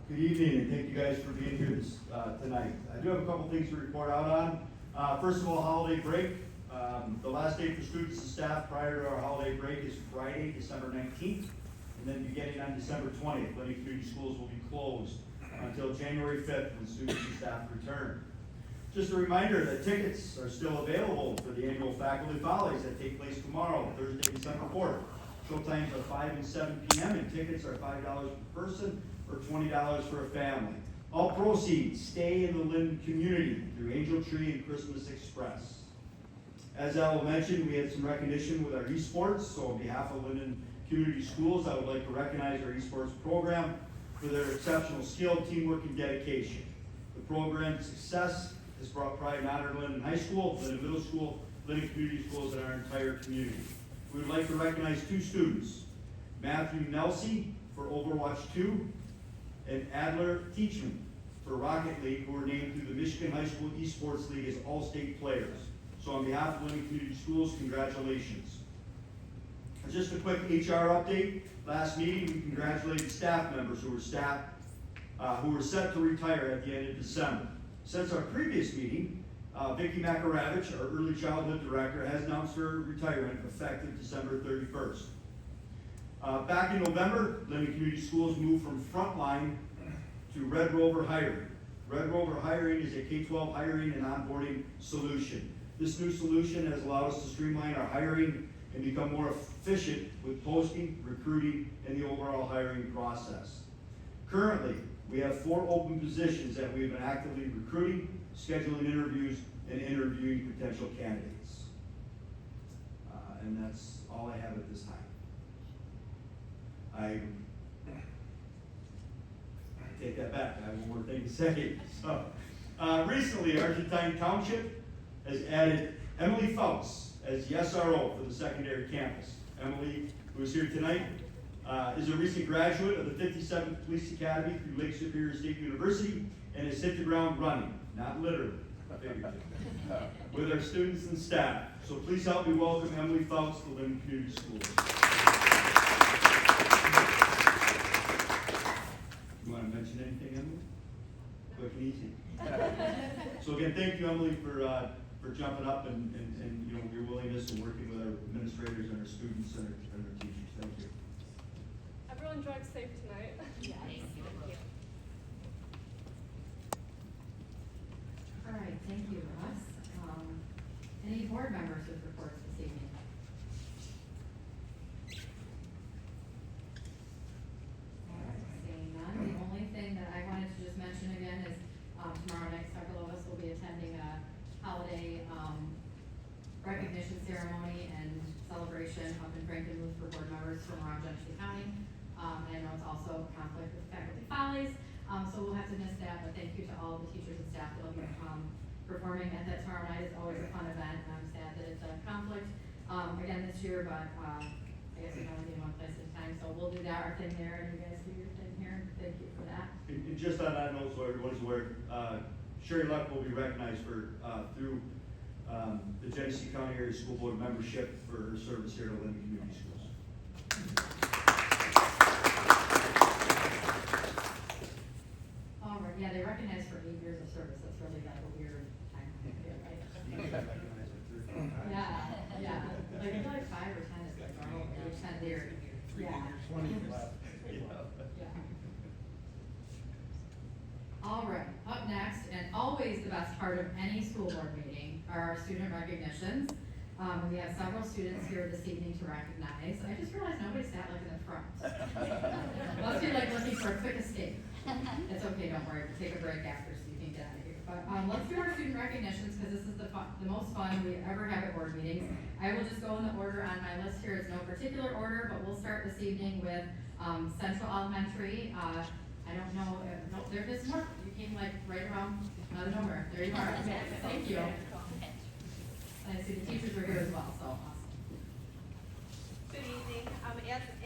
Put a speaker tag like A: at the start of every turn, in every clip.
A: Good evening, and thank you guys for being here tonight. I do have a couple things to report out on. First of all, holiday break. The last day for students and staff prior to our holiday break is Friday, December 19th, and then beginning on December 20th, Linden Community Schools will be closed until January 5th when students and staff return. Just a reminder that tickets are still available for the annual faculty follies that take place tomorrow, Thursday, December 4th. Showtimes are 5 and 7 p.m. and tickets are $5 per person or $20 for a family. All proceeds stay in the Linden community through Angel Tree and Christmas Express. As Al mentioned, we had some recognition with our esports, so on behalf of Linden Community Schools, I would like to recognize our esports program for their exceptional skill, teamwork, and dedication. The program's success has brought pride and honor to Linden High School, Linden Middle School, Linden Community Schools, and our entire community. We would like to recognize two students, Matthew Nelsie for Overwatch 2, and Adler Teachman for Rocket League, who were named through the Michigan High School Esports League as all-state players. So on behalf of Linden Community Schools, congratulations. Just a quick HR update. Last meeting, we congratulated staff members who were set to retire at the end of December. Since our previous meeting, Vicki Makaravich, our early childhood director, has announced her retirement effective December 31st. Back in November, Linden Community Schools moved from Frontline to Red Rover Hiring. Red Rover Hiring is a K-12 hiring and onboarding solution. This new solution has allowed us to streamline our hiring and become more efficient with posting, recruiting, and the overall hiring process. Currently, we have 4 open positions that we have been actively recruiting, scheduling interviews, and interviewing potential candidates. And that's all I have at this time. I take that back. I have one more thing to say. So, recently, Argentine Township has added Emily Fouts as the SRO for the secondary campus. Emily, who is here tonight, is a recent graduate of the 57th Police Academy through Lake Superior State University and has hit the ground running, not literally, with our students and staff. So please help me welcome Emily Fouts to Linden Community Schools. You want to mention anything, Emily? Quick and easy. So again, thank you, Emily, for jumping up and you know, your willingness and working with our administrators and our students and our teachers. Thank you.
B: Everyone drive safe tonight.
C: Yes. Thank you. All right, thank you, Russ. Any board members with reports this evening? All right, seeing none. The only thing that I wanted to just mention again is tomorrow night several of us will be attending a holiday recognition ceremony and celebration up in Frankenmuth for board members from around Genesee County. And I know it's also a conflict with faculty follies, so we'll have to miss that, but thank you to all the teachers and staff that will be performing at that tomorrow night. It's always a fun event, and I'm sad that it's a conflict again this year, but I guess we can only be in one place at a time, so we'll do our thing there, and you guys do your thing here. Thank you for that.
A: And just on that note, so everyone's aware, Sherry Luck will be recognized for through the Genesee County Area School Board membership for her service here at Linden Community Schools.
C: All right, yeah, they recognize for 8 years of service. That's really like a weird time period, right? Yeah. Like I feel like 5 or 10 is like normal. Age 10 there. Yeah.
D: 20 left.
C: Yeah. All right, up next, and always the best part of any school board meeting, are our student recognitions. We have several students here this evening to recognize. I just realized nobody sat like in the front. Unless you're like looking for a quick escape. It's okay, don't worry, we'll take a break after so you can get out of here. But let's do our student recognitions because this is the most fun we ever have at board meetings. I will just go in the order on my list here. It's no particular order, but we'll start this evening with Central Elementary. I don't know, no, there's more. You came like right around out of nowhere. There you are. Thank you. I see the teachers are here as well, so awesome.
B: Good evening.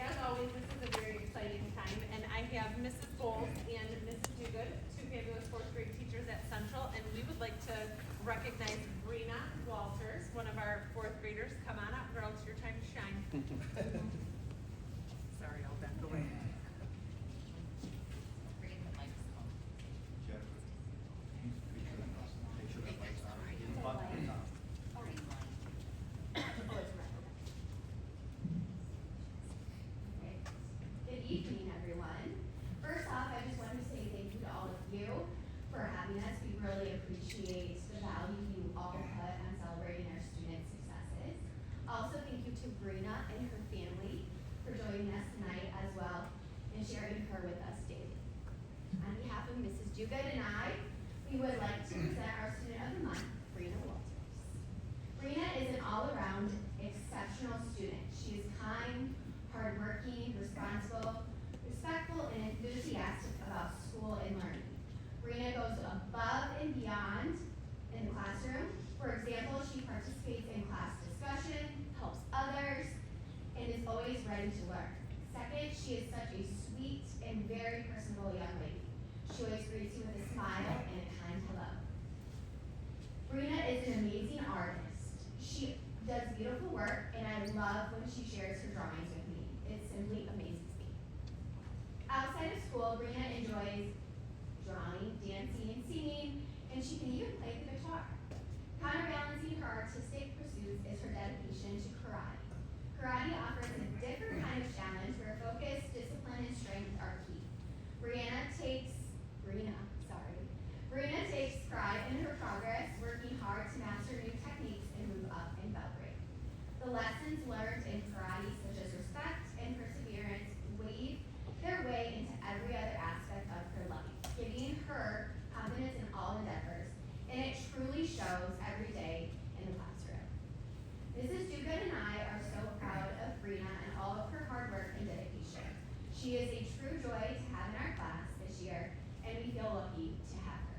B: As always, this is a very exciting time, and I have Mrs. Bowles and Mrs. Newgood, 2 fabulous 4th grade teachers at Central, and we would like to recognize Brina Walters, one of our 4th graders. Come on up, girl, it's your time to shine. Sorry, I'll back away.
D: sharing her with us daily. On behalf of Mrs. Duguid and I, we would like to present our student of the month, Brina Walters. Brina is an all-around exceptional student. She is kind, hardworking, responsible, respectful, and enthusiastic about school and learning. Brina goes above and beyond in the classroom. For example, she participates in class discussion, helps others, and is always ready to learn. Second, she is such a sweet and very personable young lady. She always greets you with a smile and a kind hello. Brina is an amazing artist. She does beautiful work, and I love when she shares her drawings with me. It simply amazes me. Outside of school, Brina enjoys drawing, dancing, and singing, and she can even play the guitar. Counterbalancing her artistic pursuits is her dedication to karate. Karate offers a different kind of challenge where focus, discipline, and strength are key. Brina takes pride in her progress, working hard to master new techniques and move up in belt grade. The lessons learned in karate, such as respect and perseverance, weave their way into every other aspect of her life, giving her confidence in all endeavors, and it truly shows every day in the classroom. Mrs. Duguid and I are so proud of Brina and all of her hard work and dedication. She is a true joy to have in our class this year, and we feel lucky to have her.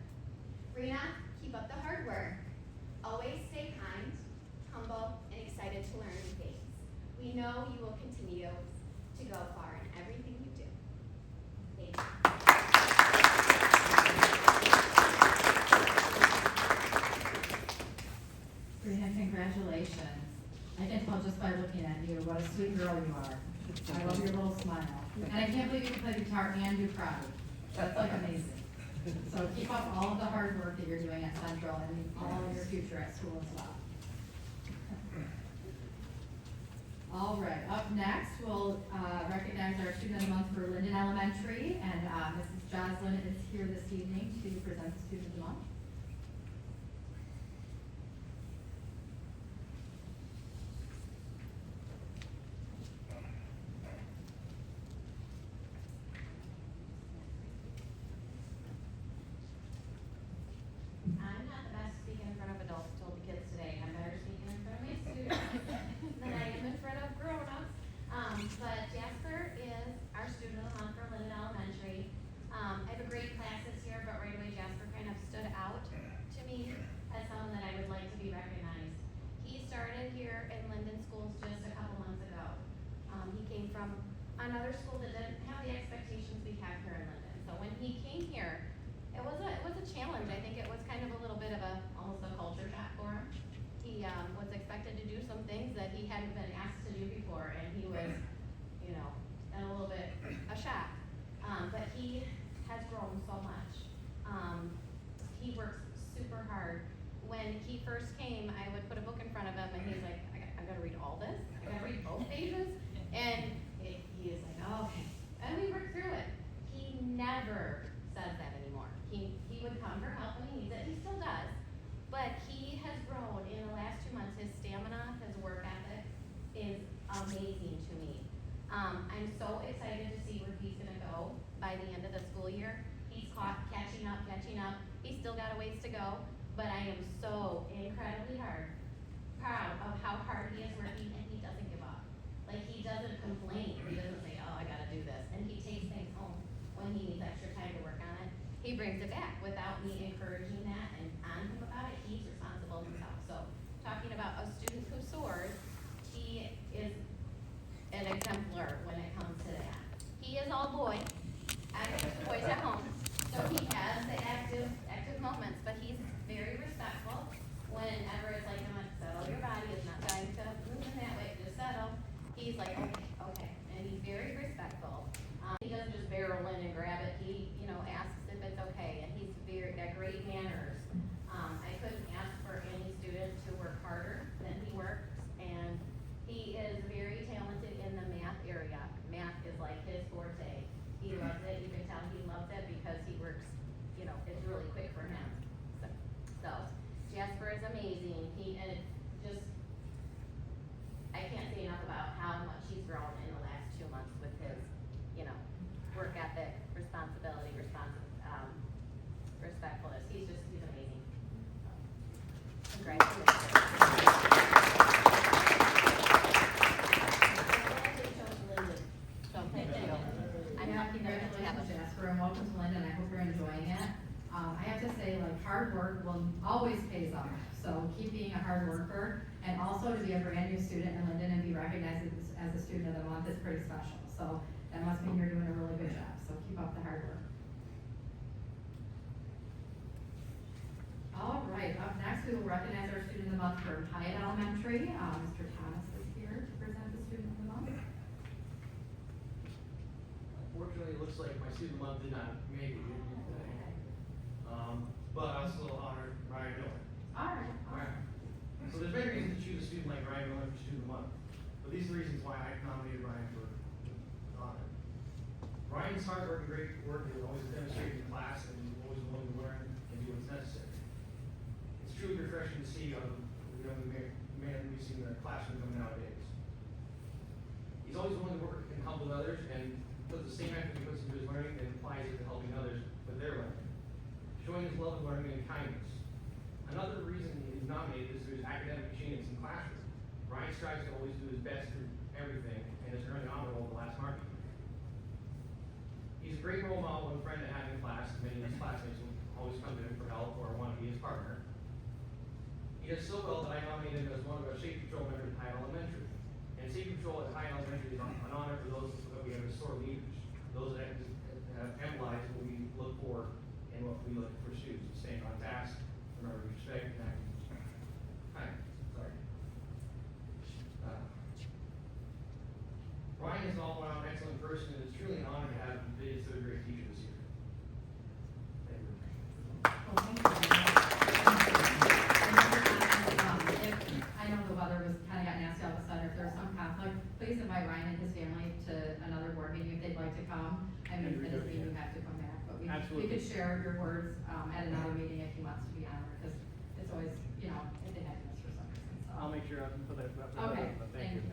D: Brina, keep up the hard work. Always stay kind, humble, and excited to learn new things. We know you will continue to go far in everything you do. Thank you.
C: Brina, congratulations. I can tell just by looking at you what a sweet girl you are. I love your little smile. And I can't believe you can play guitar and do karate. That's like amazing. So keep up all of the hard work that you're doing at Central and all of your future at school as well. All right, up next, we'll recognize our student of the month for Linden Elementary, and Mrs. Joslyn is here this evening to present the student of the month.
E: I'm not the best speaking in front of adults, told the kids today. I'm better speaking in front of my students than I am in front of grown-ups. But Jasper is our student of the month from Linden Elementary. I have a great class this year, but right away Jasper kind of stood out to me as someone that I would like to be recognized. He started here in Linden schools just a couple months ago. He came from another school that didn't have the expectations we have here in Linden. So when he came here, it was a challenge. I think it was kind of a little bit of almost a culture shock for him. He was expected to do some things that he hadn't been asked to do before, and he was, in a little bit a shock. But he has grown so much. He works super hard. When he first came, I would put a book in front of him, and he's like, I gotta read all this? I gotta read both pages? And he is like, oh, okay. And we worked through it. He never says that anymore. He would come for help when he needs it. He still does. But he has grown in the last 2 months. His stamina, his work ethic is amazing to me. I'm so excited to see where he's gonna go by the end of the school year. He's catching up. He's still got a ways to go, but I am so incredibly proud of how hard he is working, and he doesn't give up. Like, he doesn't complain. He doesn't say, oh, I gotta do this. And he takes things home when he needs extra time to work on it. He brings it back without me encouraging that and on him about it. He's responsible himself. So, talking about a student who soars, he is an exemplar when it comes to that. He is all boy. I have two boys at home, so he has the active moments, but he's very respectful. Whenever it's like, I'm like, settle your body, it's not time to move in that way, just settle. He's like, okay, and he's very respectful. He doesn't just barrel in and grab it. He, asks if it's okay, and he's got great manners. I couldn't ask for any student to work harder than he works, and he is very talented in the math area. Math is like his forte. He loves it. You can tell he loves it because he works, it's really quick for him. So Jasper is amazing. I can't say enough about how much he's grown in the last 2 months with his, work ethic
C: congratulations, Jasper, and welcome to Linden. I hope you're enjoying it. I have to say, like, hard work will always pays off. So keep being a hard worker, and also to be a brand new student in Linden and be recognized as a student of the month is pretty special. So that must mean you're doing a really good job. So keep up the hard work. All right, up next, we will recognize our student of the month for Hyatt Elementary. Mr. Thomas is here to present the student of the month.
F: Unfortunately, it looks like my student month did not make it here today. But I was still honored Ryan Miller.
C: All right.
F: So there's many reasons to choose a student like Ryan Miller for student of the month. But these are the reasons why I nominated Ryan for the honor. Ryan's hard work and great work is always demonstrated in class and he's always willing to learn and do what's necessary. It's truly refreshing to see the young man we see in the classroom coming nowadays. He's always willing to work and help with others and put the same effort he puts into his learning and applies it to helping others with their learning, showing his love of learning and kindness. Another reason he's nominated is through his academic achievements in classroom. Ryan strives to always do his best through everything and has earned an honor roll the last marking. He's a great role model and friend to have in class. Many of his classmates will always come to him for help or want to be his partner. He does so well that I nominated him as one of our safety patrol members at Hyatt Elementary. And safety patrol at Hyatt Elementary is an honor for those that we have as SOAR leaders, those that have embolized what we look for and what we look for students, staying on task, remember respect, and Ryan is an all-around excellent person, and it's truly an honor to have him be his third grade teacher this year. Thank you.
C: Well, thank you. I know the weather was kind of got nasty all of a sudden. If there's some conflict, please invite Ryan and his family to another board meeting if they'd like to come. I mean, if it doesn't mean you have to come back, but we could share your words at another meeting if he wants to be honored, because it's always, if they had to miss for some reason. So.
G: I'll make sure I put that.
C: Okay, thank you.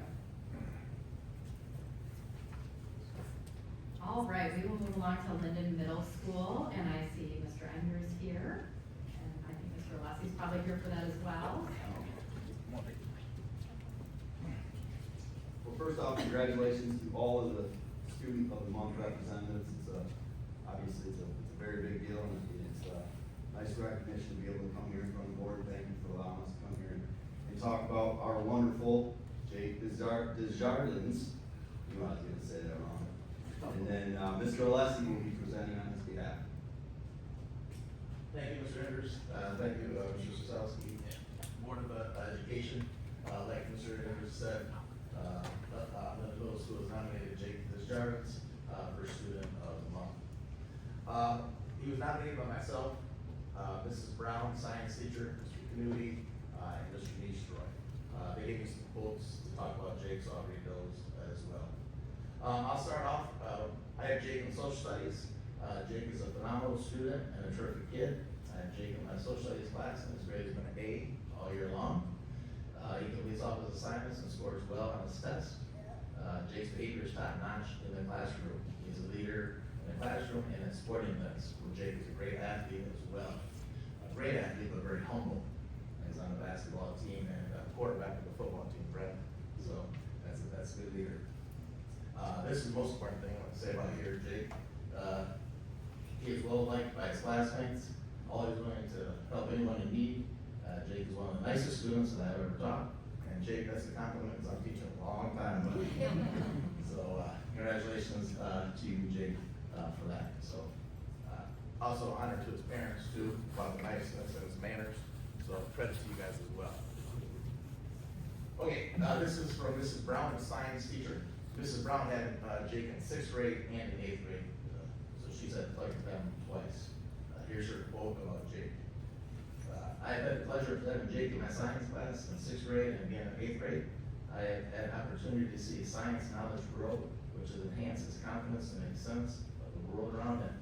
C: All right, we will move along to Linden Middle School, and I see Mr. Enders here, and I think Mr. Leslie's probably here for that as well.
H: Well, first off, congratulations to all of the Student of the Month representatives. Obviously it's a very big deal, and it's nice recognition to be able to come here in front of the board. Thank you for allowing us to come here and talk about our wonderful Jake Desjardins. You know I was going to say that wrong. And then Mr. Alessi will be presenting on his behalf.
I: Thank you, Mr. Enders. Thank you, Mr. Sosowski, Board of Education. Like Mr. Enders said, the middle school has nominated Jake Desjardins for Student of the Month. He was nominated by myself, Mrs. Brown, science teacher, Mr. Canuti, and Mr. Neestroy. They gave me some quotes to talk about Jake, so I'll read those as well. I'll start off, I have Jake in social studies. Jake is a phenomenal student and a terrific kid. I have Jake in my social studies class, and his grade has been an A all year long. He completes all his assignments and scores well on his tests. Jake's behavior is top notch in the classroom. He's a leader in the classroom and in sporting events, where Jake is a great athlete as well. A great athlete, but very humble. He's on the basketball team and quarterback of the football team, Brett. So that's a good leader. This is the most important thing I want to say about here, Jake. He is well liked by his classmates, always willing to help anyone in need. Jake is one of the nicest students that I've ever taught. And Jake, that's a compliment because I'm teaching a long time. So congratulations to you, Jake, for that. So also honor to his parents too, about the niceness and his manners. So credit to you guys as well. Okay, this is from Mrs. Brown, a science teacher. Mrs. Brown had Jake in 6th grade and in 8th grade, so she's had to play with them twice. Here's her quote about Jake. I have had the pleasure of presenting Jake in my science class in 6th grade and again in 8th grade. I have had an opportunity to see science knowledge grow, which has enhanced his confidence and makes sense of the world around him.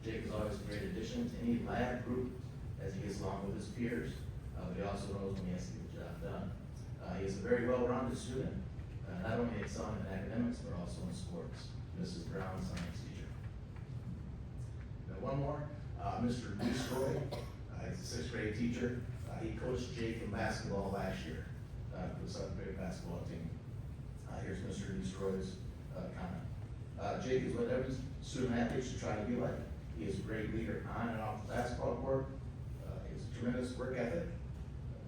I: Jake is always a great addition to any lab group as he gets along with his peers, but he also knows when he has to get the job done. He is a very well-rounded student, not only excelling in academics, but also in sports. Mrs. Brown, science teacher. Now one more, Mr. Neestroy, he's a 6th grade teacher. He coached Jake in basketball last year for the 7th grade basketball team. Here's Mr. Neestroy's comment. Jake is what every student athlete should try to be like. He is a great leader on and off the basketball court. He has a tremendous work ethic.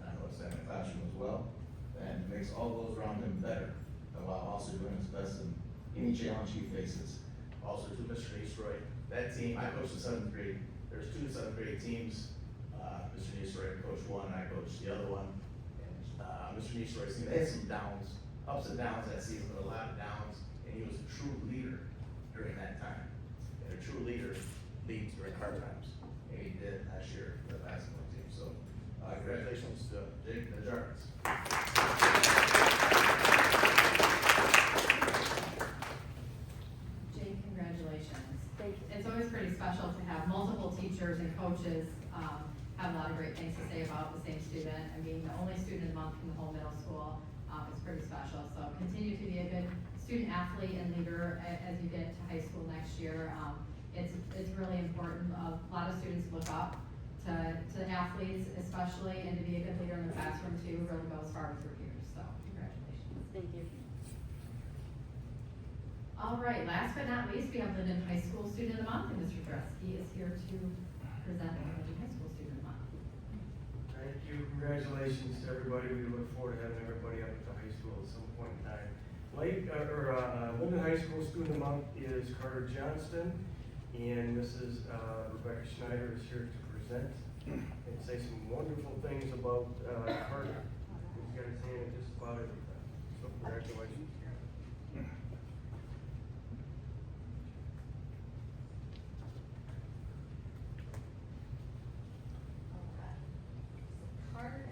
I: I know it's in the classroom as well, and makes all those around him better, while also doing his best in any challenge he faces. Also to Mr. Eastroy, that team, I coached the 7th grade. There's 2 7th grade teams. Mr. Eastroy coached one, and I coached the other one. And Mr. Eastroy's team, they had some downs, ups and downs that season, a lot of downs, and he was a true leader during that time. And a true leader leads during hard times, and he did last year for the basketball team. So, congratulations to Jake and the Jarvis.
C: Jake, congratulations. Thank you. It's always pretty special to have multiple teachers and coaches have a lot of great things to say about the same student. I mean, the only student of the month from the whole middle school is pretty special. So continue to be a good student athlete and leader as you get to high school next year. It's really important. A lot of students look up to athletes especially, and to be a good leader in the classroom too really goes far with your peers. So congratulations.
G: Thank you.
C: All right, last but not least, we have Linden High School Student of the Month, and Mr. Dresky is here to present the Linden High School Student of the Month.
F: Thank you, congratulations to everybody. We look forward to having everybody up at the high school at some point in time. Linden High School Student of the Month is Carter Johnston, and Mrs. Rebecca Schneider is here to present and say some wonderful things about Carter. He's got his hand in just about everything, so congratulations.
J: Carter.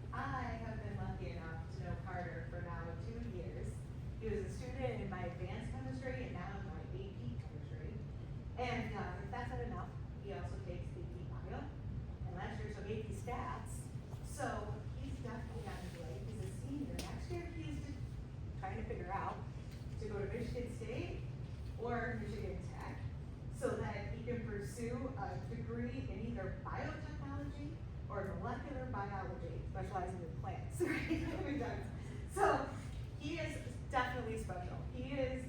J: I have been lucky enough to know Carter for now 2 years. He was a student in my advanced chemistry and now in my AP chemistry. And if that's not enough, he also takes AP Bio. And last year took AP Stats. So he's definitely on his way. He's a senior. Next year he's just trying to figure out to go to Michigan State or Michigan Tech so that he can pursue a degree in either biotechnology or molecular biology, specializing in plants, right? So he is definitely special. He is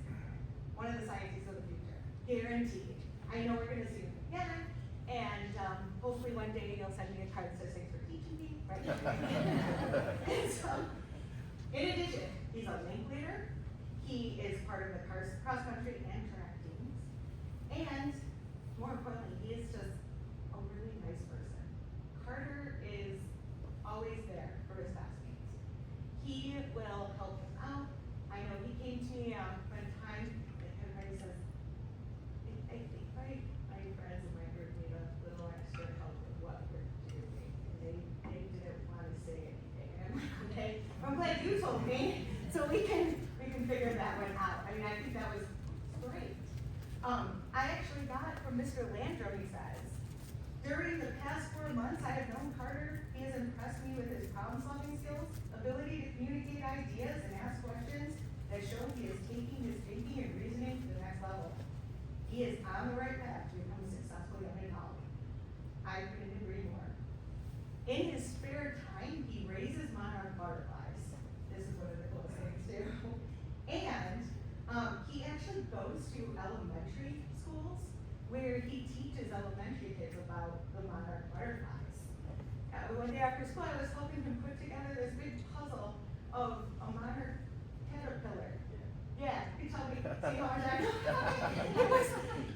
J: one of the scientists of the future, guaranteed. I know we're gonna see him again, and hopefully one day he'll send me a card that says thanks for teaching me, right? And so, in addition, he's a link leader. He is part of the cross country and track teams, and more importantly, he is just a really nice person. Carter is always there for his classmates. He will help them out. I know he came to me one time, and everybody says, I think my friends in my group need a little extra help with what we're doing. And they didn't want to say anything. And I'm like, okay, I'm glad you told me, so we can figure that one out. I mean, I think that was great. I actually got from Mr. Landrum, he says, during the past 4 months I have known Carter, he has impressed me with his problem-solving skills, ability to communicate ideas and ask questions that show he is taking his thinking and reasoning to the next level. He is on the right path to become a successful young adult. I couldn't agree more. In his spare time, he raises monarch butterflies. This is one of the coolest things too. And he actually goes to elementary schools where he teaches elementary kids about the monarch butterflies. One day after school, I was helping him put together this big puzzle of a monarch caterpillar. Yeah, he told me, see how much I know?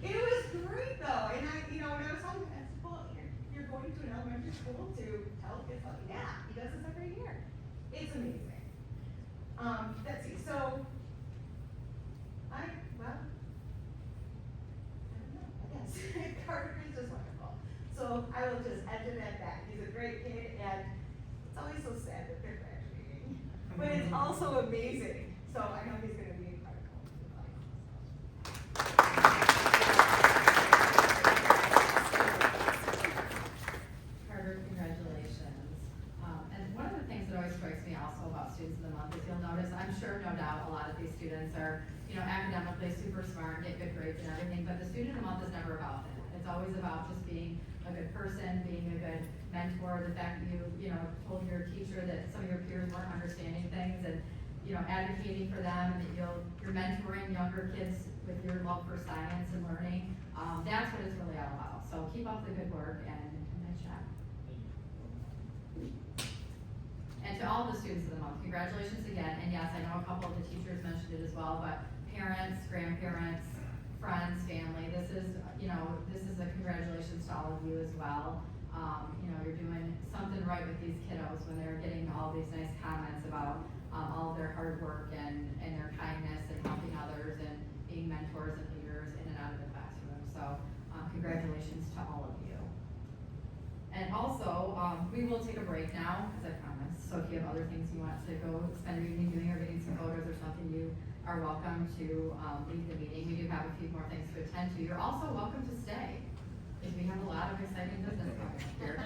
J: It was great though, and when I was telling him, I said, well, you're going to an elementary school to tell kids, like, yeah, he does this every year. It's amazing. Let's see, so, I don't know, I guess. Carter is just wonderful. So I will just end it at that. He's a great kid, and it's always so sad that they're graduating. But it's also amazing. So I know he's going to be incredible.
C: Carter, congratulations. And one of the things that always strikes me also about Students of the Month is you'll notice, I'm sure, no doubt, a lot of these students are, academically super smart, get good grades and everything, but the Student of the Month is never about that. It's always about just being a good person, being a good mentor, the fact that you told your teacher that some of your peers weren't understanding things, and advocating for them, and that you're mentoring younger kids with your love for science and learning. That's what it's really all about. So keep up the good work and nice job. And to all the students of the month, congratulations again. And yes, I know a couple of the teachers mentioned it as well, but parents, grandparents, friends, family, this is a congratulations to all of you as well. You're doing something right with these kiddos when they're getting all these nice comments about all of their hard work and their kindness and helping others and being mentors and leaders in and out of the classroom. So congratulations to all of you. And also, we will take a break now, as I promised. So if you have other things you want to go spend your evening doing or getting some photos or something, you are welcome to leave the meeting. We do have a few more things to attend to. You're also welcome to stay, because we have a lot of exciting business coming up here.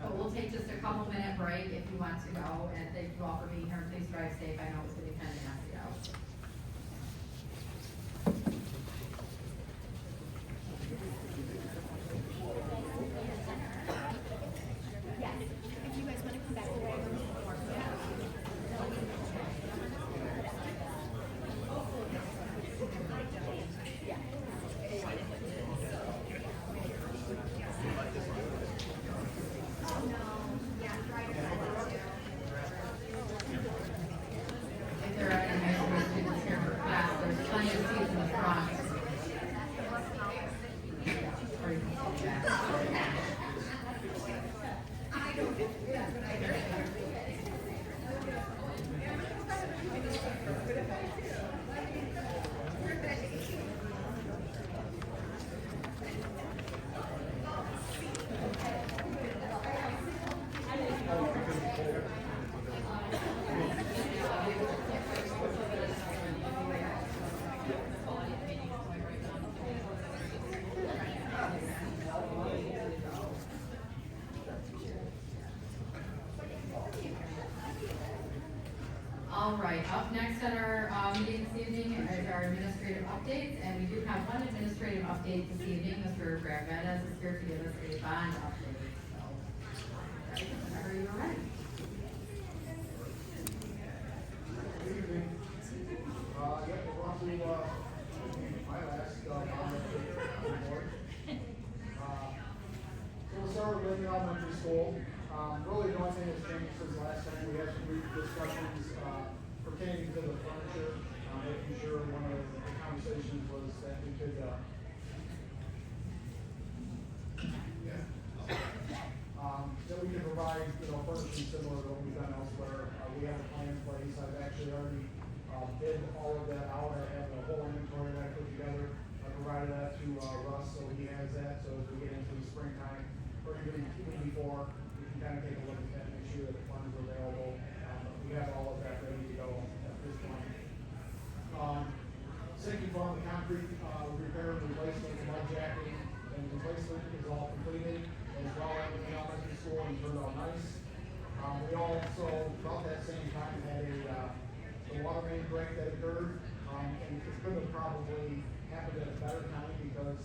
C: But we'll take just a couple minute break if you want to go, and thank you all for being here. Please drive safe. I know it's going to be kind of nasty out.
D: Yes, if you guys want to come back.
C: If there are any high school students here for class, there's plenty of seats in the front. Or you can sit back. All right, up next on our meeting this evening is our administrative updates, and we do have one administrative update this evening. Mr. Brad Mendez is here to give us a bond update. So, whenever you're ready.
G: Good evening. Yep, we're on to, my last, bond report. So we'll start with Linden Elementary School. Really the only thing that's changed since last time, we had some brief discussions, pertaining to the furniture, making sure one of the conversations was that we could, that we could provide, furnishing similar to what we've done elsewhere. We have a plan in place. I've actually already, bid all of that out. I have a whole inventory that I put together. I provided that to, Russ, so he has that. So as we get into the springtime, or even before, we can kind of take a look at that, make sure that the funds are available. We have all of that ready to go at this point. Sinking from the concrete, repair and replacement, the mud jacking and replacement is all completed, as well as the elementary school, and turned out nice. We also, about that same time, had the water main break that occurred, and it could have probably happened at a better time because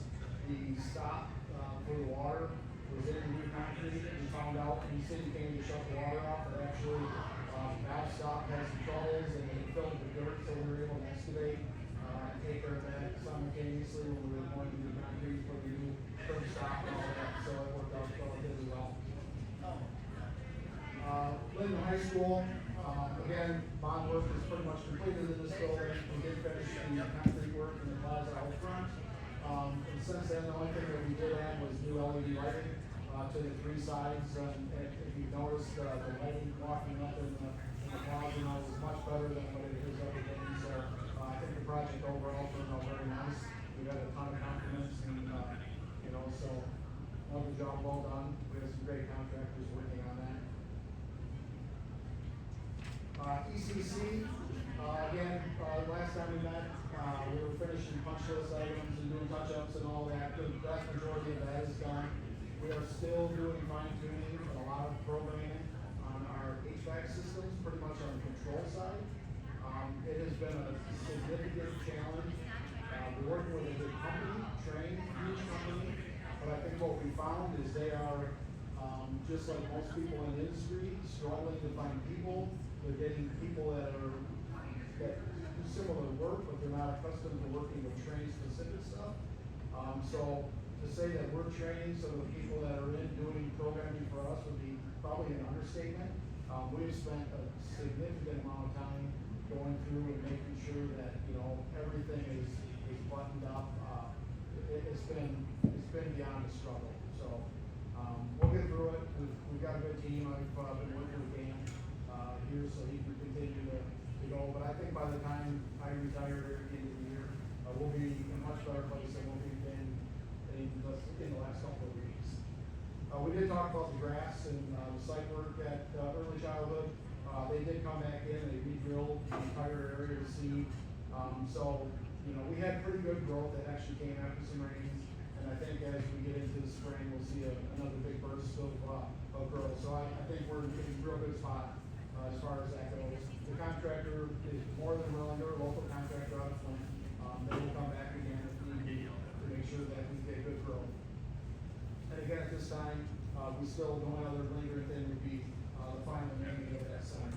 G: the stop, for the water was in the new concrete, and we found out when the city came to shut the water off, that actually, valve stop had some troubles, and it filled with dirt, so we were able to excavate, and take care of that simultaneously when we were going to do concrete for the new curb stop and all that, so it worked out relatively well. Linden High School, again, bond work is pretty much completed in this building. We did finish the concrete work in the plaza out front. And since then, the only thing that we did add was new LED lighting, to the three sides. And if you noticed, the lighting walking up in the plaza now is much better than what it is other days. So, I think the project overall turned out very nice. We had a ton of compliments and, so another job well done. We have some great contractors working on that. ECC, again, last time we met, we were finishing punch list items and doing touch-ups and all that. The vast majority of that is done. We are still doing fine tuning and a lot of programming on our HVAC systems, pretty much on the control side. It has been a significant challenge. We're working with a good company, trained, huge company, but I think what we found is they are, just like most people in the industry, struggling to find people. They're getting people that are that do similar work, but they're not accustomed to working with train specific stuff. So to say that we're training some of the people that are in doing programming for us would be probably an understatement. We've spent a significant amount of time going through and making sure that, you know, everything is buttoned up. It's been beyond a struggle. So, we'll get through it. We've got a good team. I've been working with Dan, here, so he can continue to go. But I think by the time I retire here at the end of the year, we'll be in a much better place than what we've been in the last couple of weeks. We did talk about the grass and, the site work at, early childhood. They did come back in, they re-drilled the entire area to seed. So, you know, we had pretty good growth that actually came after some rains. And I think as we get into the spring, we'll see another big burst of growth. So I think we're in a real good spot, as far as that goes. The contractor is more than willing, they're a local contractor out of Flint. They will come back again if needed to make sure that we get good growth. And again, at this time, we still, the only other lingering thing would be, the final naming of that sign.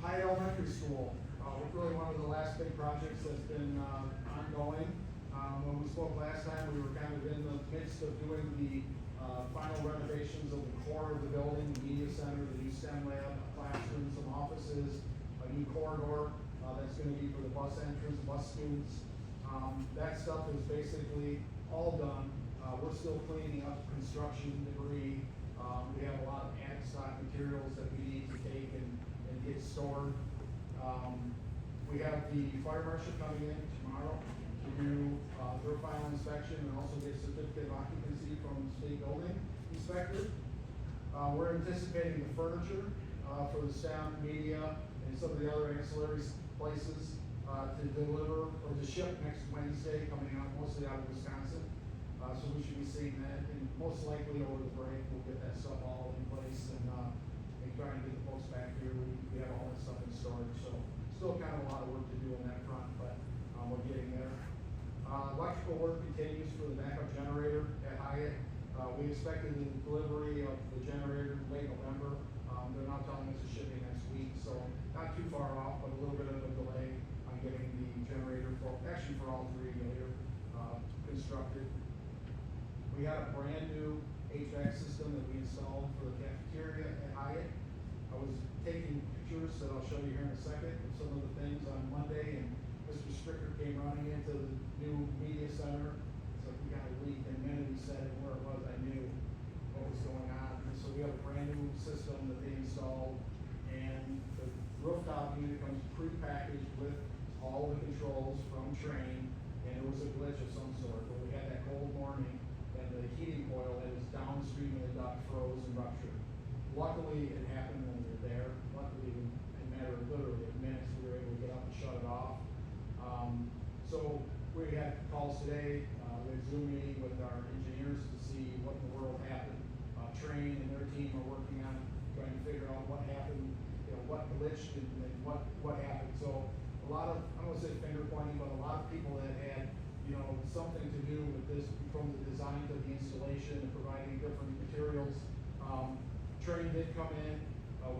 G: High Elementary School, really one of the last big projects that's been, ongoing. When we spoke last time, we were kind of in the midst of doing the, final renovations of the core of the building, the media center, the new STEM lab, classrooms, some offices, a new corridor, that's gonna be for the bus entrance, bus students. That stuff is basically all done. We're still cleaning up construction debris. We have a lot of ad stock materials that we need to take and get stored. We have the fire marshal coming in tomorrow to do, their final inspection and also get a certificate of occupancy from the state building inspector. We're anticipating the furniture, for the staff, media, and some of the other ancillary places, to deliver or to ship next Wednesday, coming out mostly out of Wisconsin. So we should be seeing that, and most likely over the break, we'll get that stuff all in place and try and get the folks back here. We have all that stuff in storage, so still kind of a lot of work to do on that front, but, we're getting there. Electrical work continues for the backup generator at Hyatt. We expected the delivery of the generator in late November. They're now telling us it's shipping next week, so not too far off, but a little bit of a delay on getting the generator for all three here, constructed. We had a brand new HVAC system that we installed for the cafeteria at Hyatt. I was taking pictures that I'll show you here in a second of some of the things on Monday, and Mr. Stricker came running into the new media center. So we got a leak, and the minute he said where it was, I knew what was going on. And so we have a brand new system that they installed, and the rooftop unit comes pre-packaged with all the controls from Train, and there was a glitch of some sort where we had that cold morning, and the heating coil that was downstream of the duct froze and ruptured. Luckily, it happened when we were there. Luckily, in a matter of literally minutes, we were able to get up and shut it off. So we had calls today, we had Zoom meeting with our engineers to see what in the world happened. Train and their team are working on trying to figure out what happened, you know, what glitched and what happened. So a lot of, I don't want to say finger pointing, but a lot of people that had, you know, something to do with this, from the design to the installation and providing different materials. Train did come in,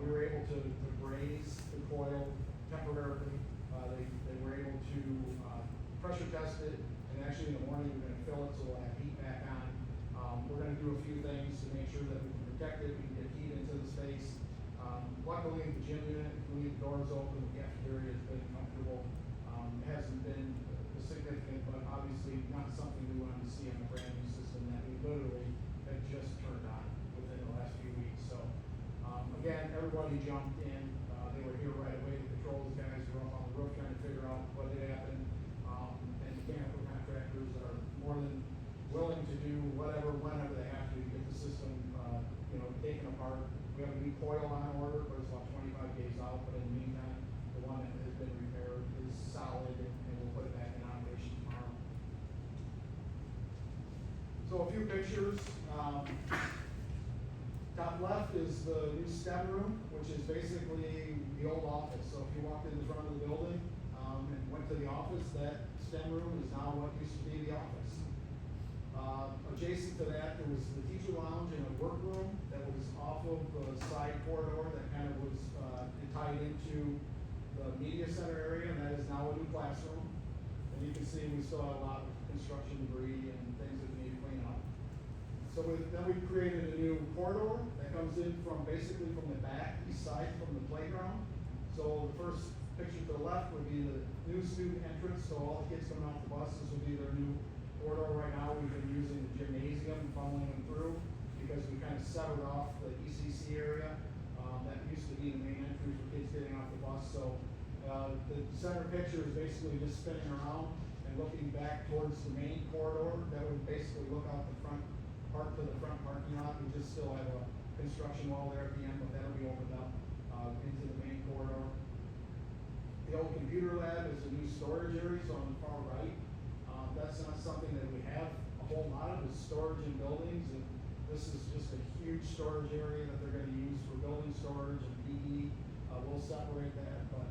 G: we were able to braze the coil temporarily. They were able to, pressure test it, and actually in the morning, we're gonna fill it so we'll have heat back on. We're gonna do a few things to make sure that we can protect it, we can get heat into the space. Luckily, the gym unit, we leave doors open, the cafeteria has been comfortable. It hasn't been significant, but obviously not something we wanted to see on a brand new system that we literally had just turned on within the last few weeks. So, again, everybody jumped in, they were here right away, the controls guys were up on the roof trying to figure out what had happened. And mechanical contractors are more than willing to do whatever, whenever they have to get the system, you know, taken apart. We have a new coil on order, but it's about 25 days out, but in the meantime, the one that has been repaired is solid, and we'll put it back in operation tomorrow. So a few pictures. Top left is the new STEM room, which is basically the old office. So if you walked in the front of the building, and went to the office, that STEM room is now what used to be the office. Adjacent to that, there was the teacher lounge and a workroom that was off of the side corridor that kind of was, tied into the media center area, and that is now a new classroom. And you can see we still have a lot of construction debris and things that we need to clean up. So then we created a new corridor that comes in from, basically from the back, east side from the playground. So the first picture to the left would be the new student entrance, so all the kids coming off the buses would be their new corridor. Right now, we've been using the gymnasium, funneling them through, because we kind of severed off the ECC area. That used to be the main entry for kids getting off the bus. So the center picture is basically just spinning around and looking back towards the main corridor. That would basically look out the front part to the front parking lot. We just still have a construction wall there at the end, but that'll be opened up into the main corridor. The old computer lab is a new storage area, so on the far right. That's not something that we have a whole lot of, is storage in buildings, and this is just a huge storage area that they're gonna use for building storage and PE. We'll separate that, but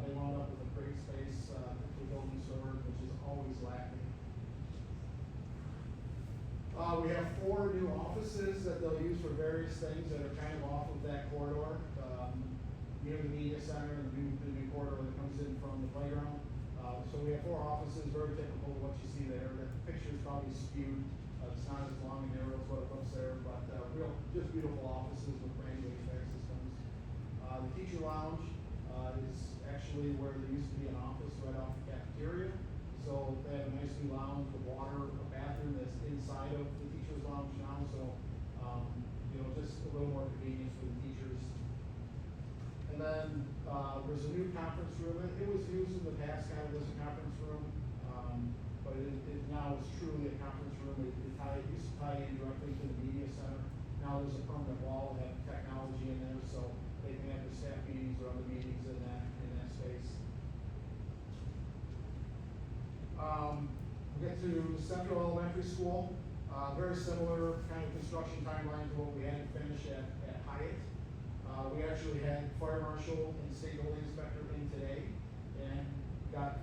G: they wound up with a great space for building storage, which is always lacking. We have 4 new offices that they'll use for various things that are kind of off of that corridor, near the media center and the new corridor that comes in from the playground. So we have 4 offices, very typical of what you see there. The picture is probably skewed. It's not as long and narrow as what it looks there, but just beautiful offices with brand new HVAC systems. The teacher lounge is actually where there used to be an office right off the cafeteria. So they have a nice new lounge with water, a bathroom that's inside of the teacher's lounge now. So, just a little more convenience for the teachers. And then there's a new conference room. It was used in the past kind of as a conference room, but it now is truly a conference room. It used to tie in directly to the media center. Now there's a permanent wall that have technology in there, so they can have their staff meetings or other meetings in that space. We get to Central Elementary School. Very similar kind of construction timeline to what we had to finish at Hyatt. We actually had fire marshal and state building inspector in today and got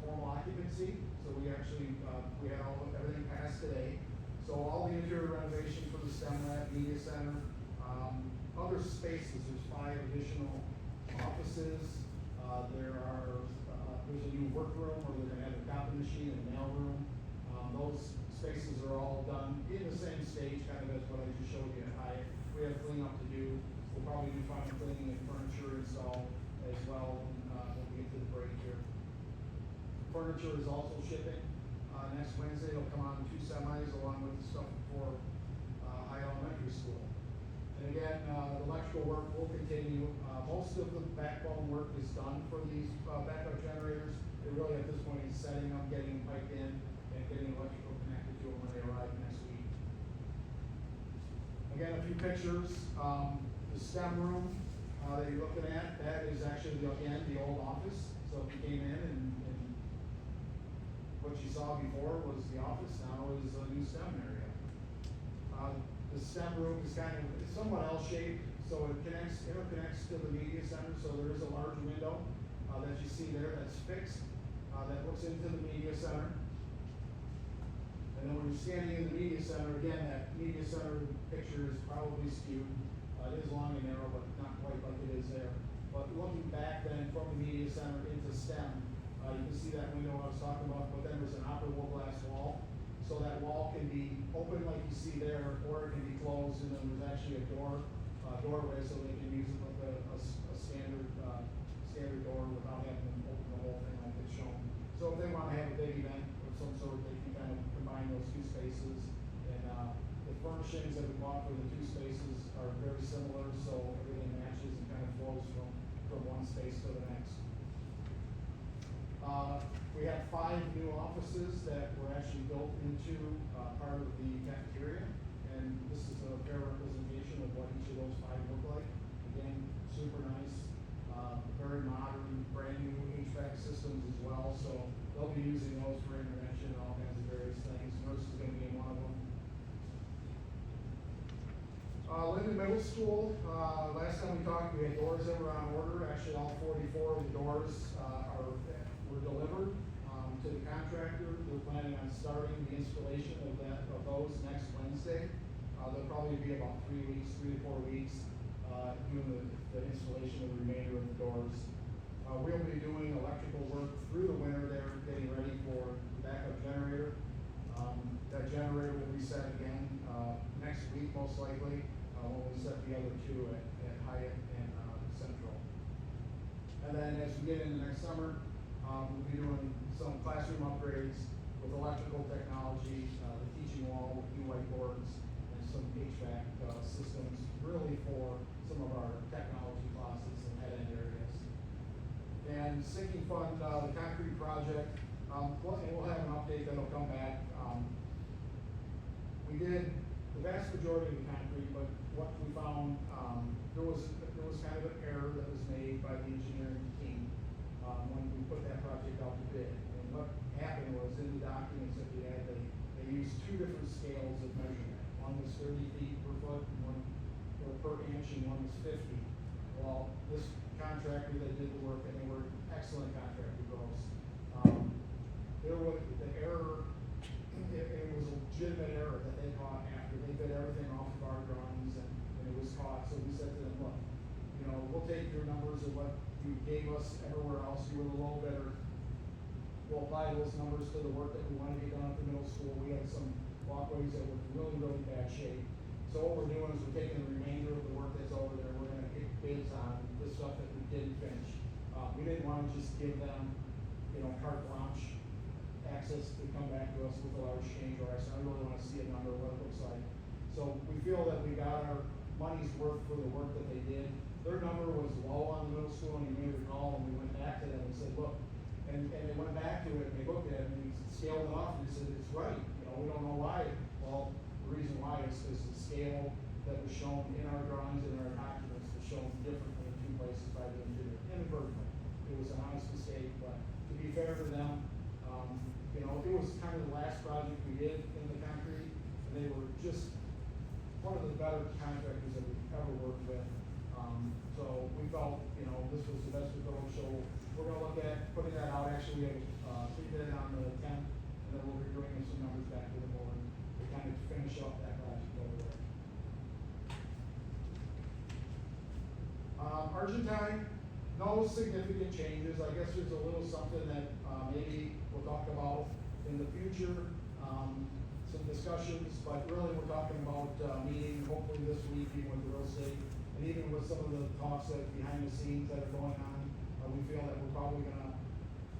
G: formal occupancy. So we actually we had everything passed today. So all the interior renovation for the STEM lab, media center, other spaces. There's 5 additional offices. There's a new workroom where they're going to have a copy machine and mail room. Those spaces are all done in the same stage, kind of as what I just showed you at Hyatt. We have cleanup to do. We'll probably do final cleaning and furniture install as well when we get to the break here. Furniture is also shipping. Next Wednesday, it'll come on 2 semis along with the stuff for High Elementary School. And again, the electrical work will continue. Most of the backbone work is done for these backup generators. They really at this point is setting up, getting piped in, and getting electrical connected to them when they arrive next week. Again, a few pictures. The STEM room that you're looking at, that is actually, again, the old office. So if you came in and what you saw before was the office, now is a new STEM area. The STEM room is it's somewhat L-shaped, so it interconnects to the media center. So there is a large window that you see there that's fixed, that looks into the media center. And then when you're standing in the media center, again, that media center picture is probably skewed. It is long and narrow, but not quite like it is there. But looking back then from the media center into STEM, you can see that window I was talking about, but then there's an operable glass wall. So that wall can be open like you see there, or it can be closed, and then there's actually a doorway, so they can use it like a standard door without having to open the whole thing like it's shown. So if they want to have a big event of some sort, they can kind of combine those 2 spaces. And the furnishings that we bought for the 2 spaces are very similar, so everything matches and kind of flows from one space to the next. We have 5 new offices that were actually built into part of the cafeteria, and this is a fair representation of what each of those 5 look like. Again, super nice, very modern, brand new HVAC systems as well, so they'll be using those for intervention and all kinds of various things. Nurse is going to be in one of them. Linden Middle School, last time we talked, we had doors that were on order. Actually, all 44 of the doors were delivered to the contractor. They're planning on starting the installation of those next Wednesday. They'll probably be about 3 weeks, 3 to 4 weeks, doing the installation of the remainder of the doors. We'll be doing electrical work through the winter there, getting ready for the backup generator. That generator will be set again, next week most likely, when we set the other two at Hyatt and, Central. And then as we get into next summer, we'll be doing some classroom upgrades with electrical technology, the teaching wall with new whiteboards and some HVAC, systems, really for some of our technology classes and head-end areas. And sinking fund, the concrete project, we'll have an update that'll come back. We did the vast majority of the concrete, but what we found, there was kind of an error that was made by the engineering team, when we put that project out to bid. And what happened was, in the documents that we had, they used 2 different scales of measurement. One was 30 feet per foot, and one, or per inch, and one was 50. Well, this contractor that did the work, and they were excellent contractor girls, there was the error. It was a legitimate error that they caught after they bid everything off of our drawings, and it was caught. So we said to them, look, we'll take your numbers of what you gave us everywhere else. You were the low bidder. We'll apply those numbers to the work that we want to get done at the middle school. We had some walkways that were really, really bad shape. So what we're doing is we're taking the remainder of the work that's over there. We're gonna get bids on the stuff that we didn't finish. We didn't want to just give them, carte blanche access to come back to us with a large change order. So I really want to see a number of what it looks like. So we feel that we got our money's worth for the work that they did. Their number was low on the middle school, and you may recall, and we went back to them and said, look, and they went back to it, and they looked at it, and we scaled it off, and they said, it's right. We don't know why. Well, the reason why is because the scale that was shown in our drawings and our documents was shown differently in 2 places by the engineer, inadvertently. It was an honest mistake, but to be fair to them, it was kind of the last project we did in the concrete, and they were just one of the better contractors that we've ever worked with. So we felt, this was the best we could. So we're gonna look at putting that out. Actually, we have pre-bid on the 10th, and then we'll be bringing some numbers back to the board to kind of finish up that project over there. Argentine, no significant changes. I guess there's a little something that maybe we'll talk about in the future, some discussions, but really we're talking about meeting hopefully this week, even with the real estate, and even with some of the talks that behind the scenes that are going on, we feel that we're probably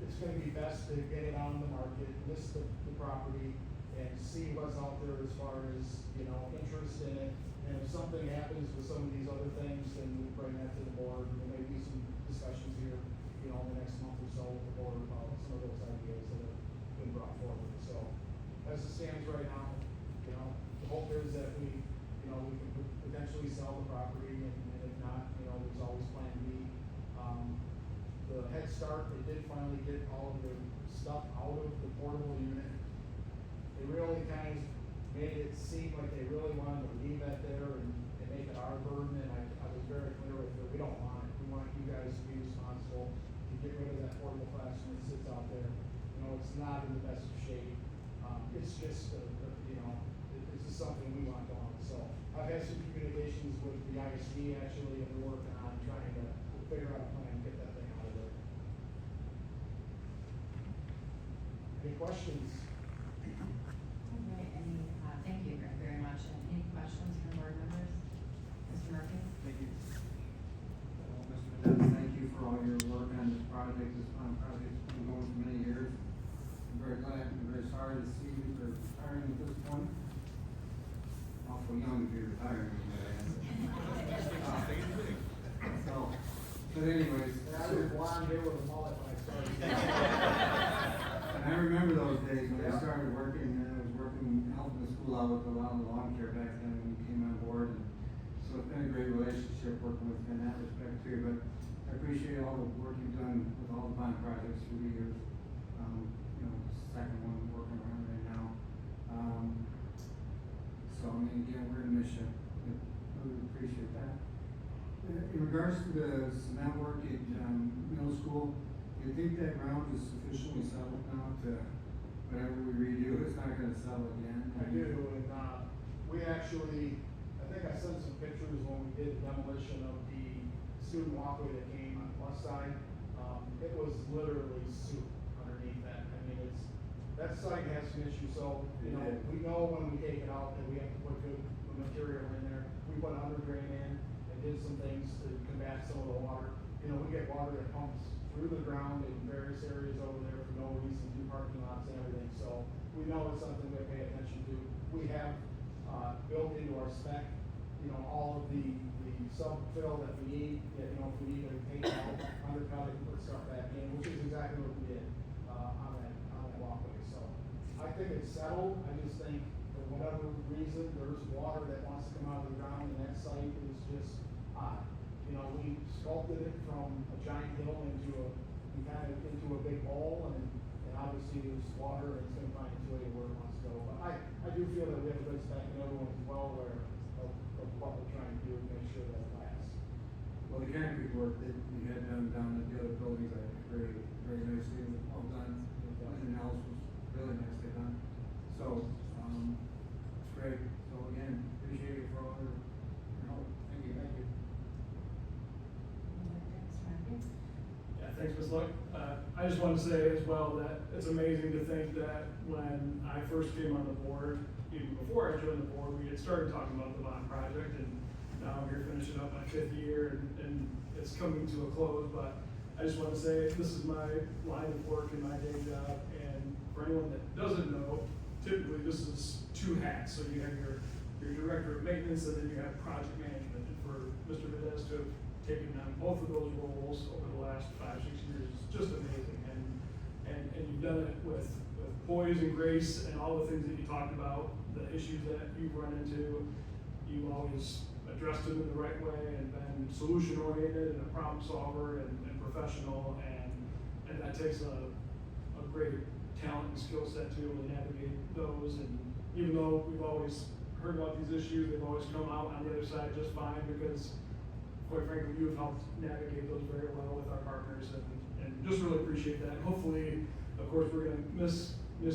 G: it's gonna be best to get it on the market, list the property, and see what's out there as far as, interest in it. And if something happens with some of these other things, then we'll bring that to the board. There may be some discussions here, in the next month or so with the board about some of those ideas that have been brought forward. So, as it stands right now, the hope is that we can potentially sell the property, and if not, there's always plan B. The Head Start, they did finally get all of their stuff out of the portable unit. They really kind of made it seem like they really wanted to leave that there and make it our burden, and I was very clear with her, we don't want it. We want you guys to be responsible to get rid of that portable classroom that sits out there. It's not in the best of shape. It's just, it's just something we want going. So I've had some communications with the ISD actually, and we're working on trying to figure out a plan to get that thing out of there. Any questions?
C: Okay, thank you very much. Any questions from board members? Mr. Murphy?
K: Thank you. Mr. Dennis, thank you for all your work on this project. This project's been going for many years. I'm very glad and very sorry to see you retiring at this point. Awful young to be retiring. But anyways.
G: I was blonde hair with a mullet when I started.
K: And I remember those days when I started working, and I was working, helping the school out with a lot of the lawn care back then when you came on board. And so it's been a great relationship working with you in that respect too. But I appreciate all the work you've done with all the bond projects through the years. Second one working around right now. So again, we're gonna miss you. We appreciate that. In regards to the cement work at middle school, do you think that ground is sufficiently settled now to whatever we redo, it's not gonna sell again.
G: I do, and, we actually, I think I sent some pictures when we did the demolition of the student walkway that came on the west side. It was literally soup underneath that. I mean, that site has some issues, so, you know, we know when we take it out that we have to put good material in there. We put an under drain in and did some things to combat some of the water. You know, we get water that pumps through the ground in various areas over there for no reason, through parking lots and everything, so we know it's something we have to pay attention to. We have, built into our spec, you know, all of the sub-fill that we need, you know, if we need to take out, undercut it, and put stuff back in, which is exactly what we did, on that walkway, so. I think it's settled, I just think, for whatever reason, there's water that wants to come out of the ground, and that site is just odd. You know, we sculpted it from a giant hill into a big bowl, and obviously there's water, and it's gonna find its way to where it wants to go. But I do feel that we have a good spec, and everyone's well aware of what we're trying to do to make sure that it lasts.
K: Well, the concrete work that we had done down at the other buildings, I think very, very nicely, well done. Everything else was really nicely done. So, it's great. So again, appreciate it for all your help. Thank you. Thank you.
L: Yeah, thanks, Ms. Luck. I just want to say as well that it's amazing to think that when I first came on the board, even before I joined the board, we had started talking about the bond project, and now I'm here finishing up my 5th year, and it's coming to a close. But I just want to say this is my line of work and my day job, and for anyone that doesn't know, typically this is 2 hats. So you have your director of maintenance, and then you have project management. And for Mr. Videz to have taken on both of those roles over the last 5-6 years is just amazing, and you've done it with poise and grace, and all the things that you talked about, the issues that you've run into, you've always addressed them in the right way and been solution oriented and a problem solver and professional, and that takes a great talent and skill set to be able to navigate those. And even though we've always heard about these issues, they've always come out on the other side just fine, because quite frankly, you have helped navigate those very well with our partners, and just really appreciate that. Hopefully, of course, we're gonna miss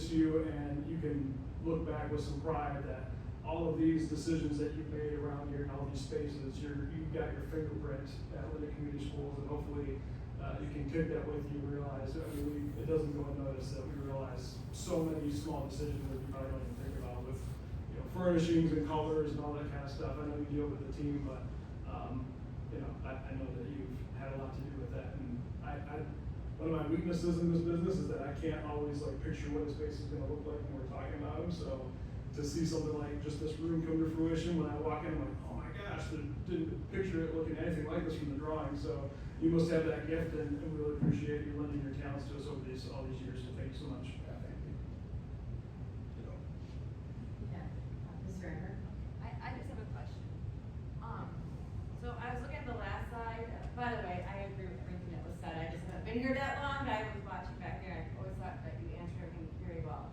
L: you, and you can look back with some pride that all of these decisions that you've made around here and all these spaces, you've got your fingerprint at Linden Community Schools, and hopefully you can take that with you and realize, I mean, it doesn't go unnoticed that we realize so many small decisions that you probably don't even think about with, you know, furnishings and colors and all that kind of stuff. I know you deal with the team, but you know, I know that you've had a lot to do with that, and one of my weaknesses in this business is that I can't always like picture what a space is gonna look like when we're talking about them. So to see something like just this room come to fruition, when I walk in, I'm like, oh my gosh, I didn't picture it looking anything like this from the drawing. So you must have that gift, and we really appreciate you lending your talents to us over all these years. So thank you so much.
G: Yeah, thank you.
C: Yeah, Ms. Raringer?
E: I just have a question. So I was looking at the last slide. By the way, I agree with everything that was said. I just haven't been here that long, but I was watching back there. I always thought that you answered everything very well.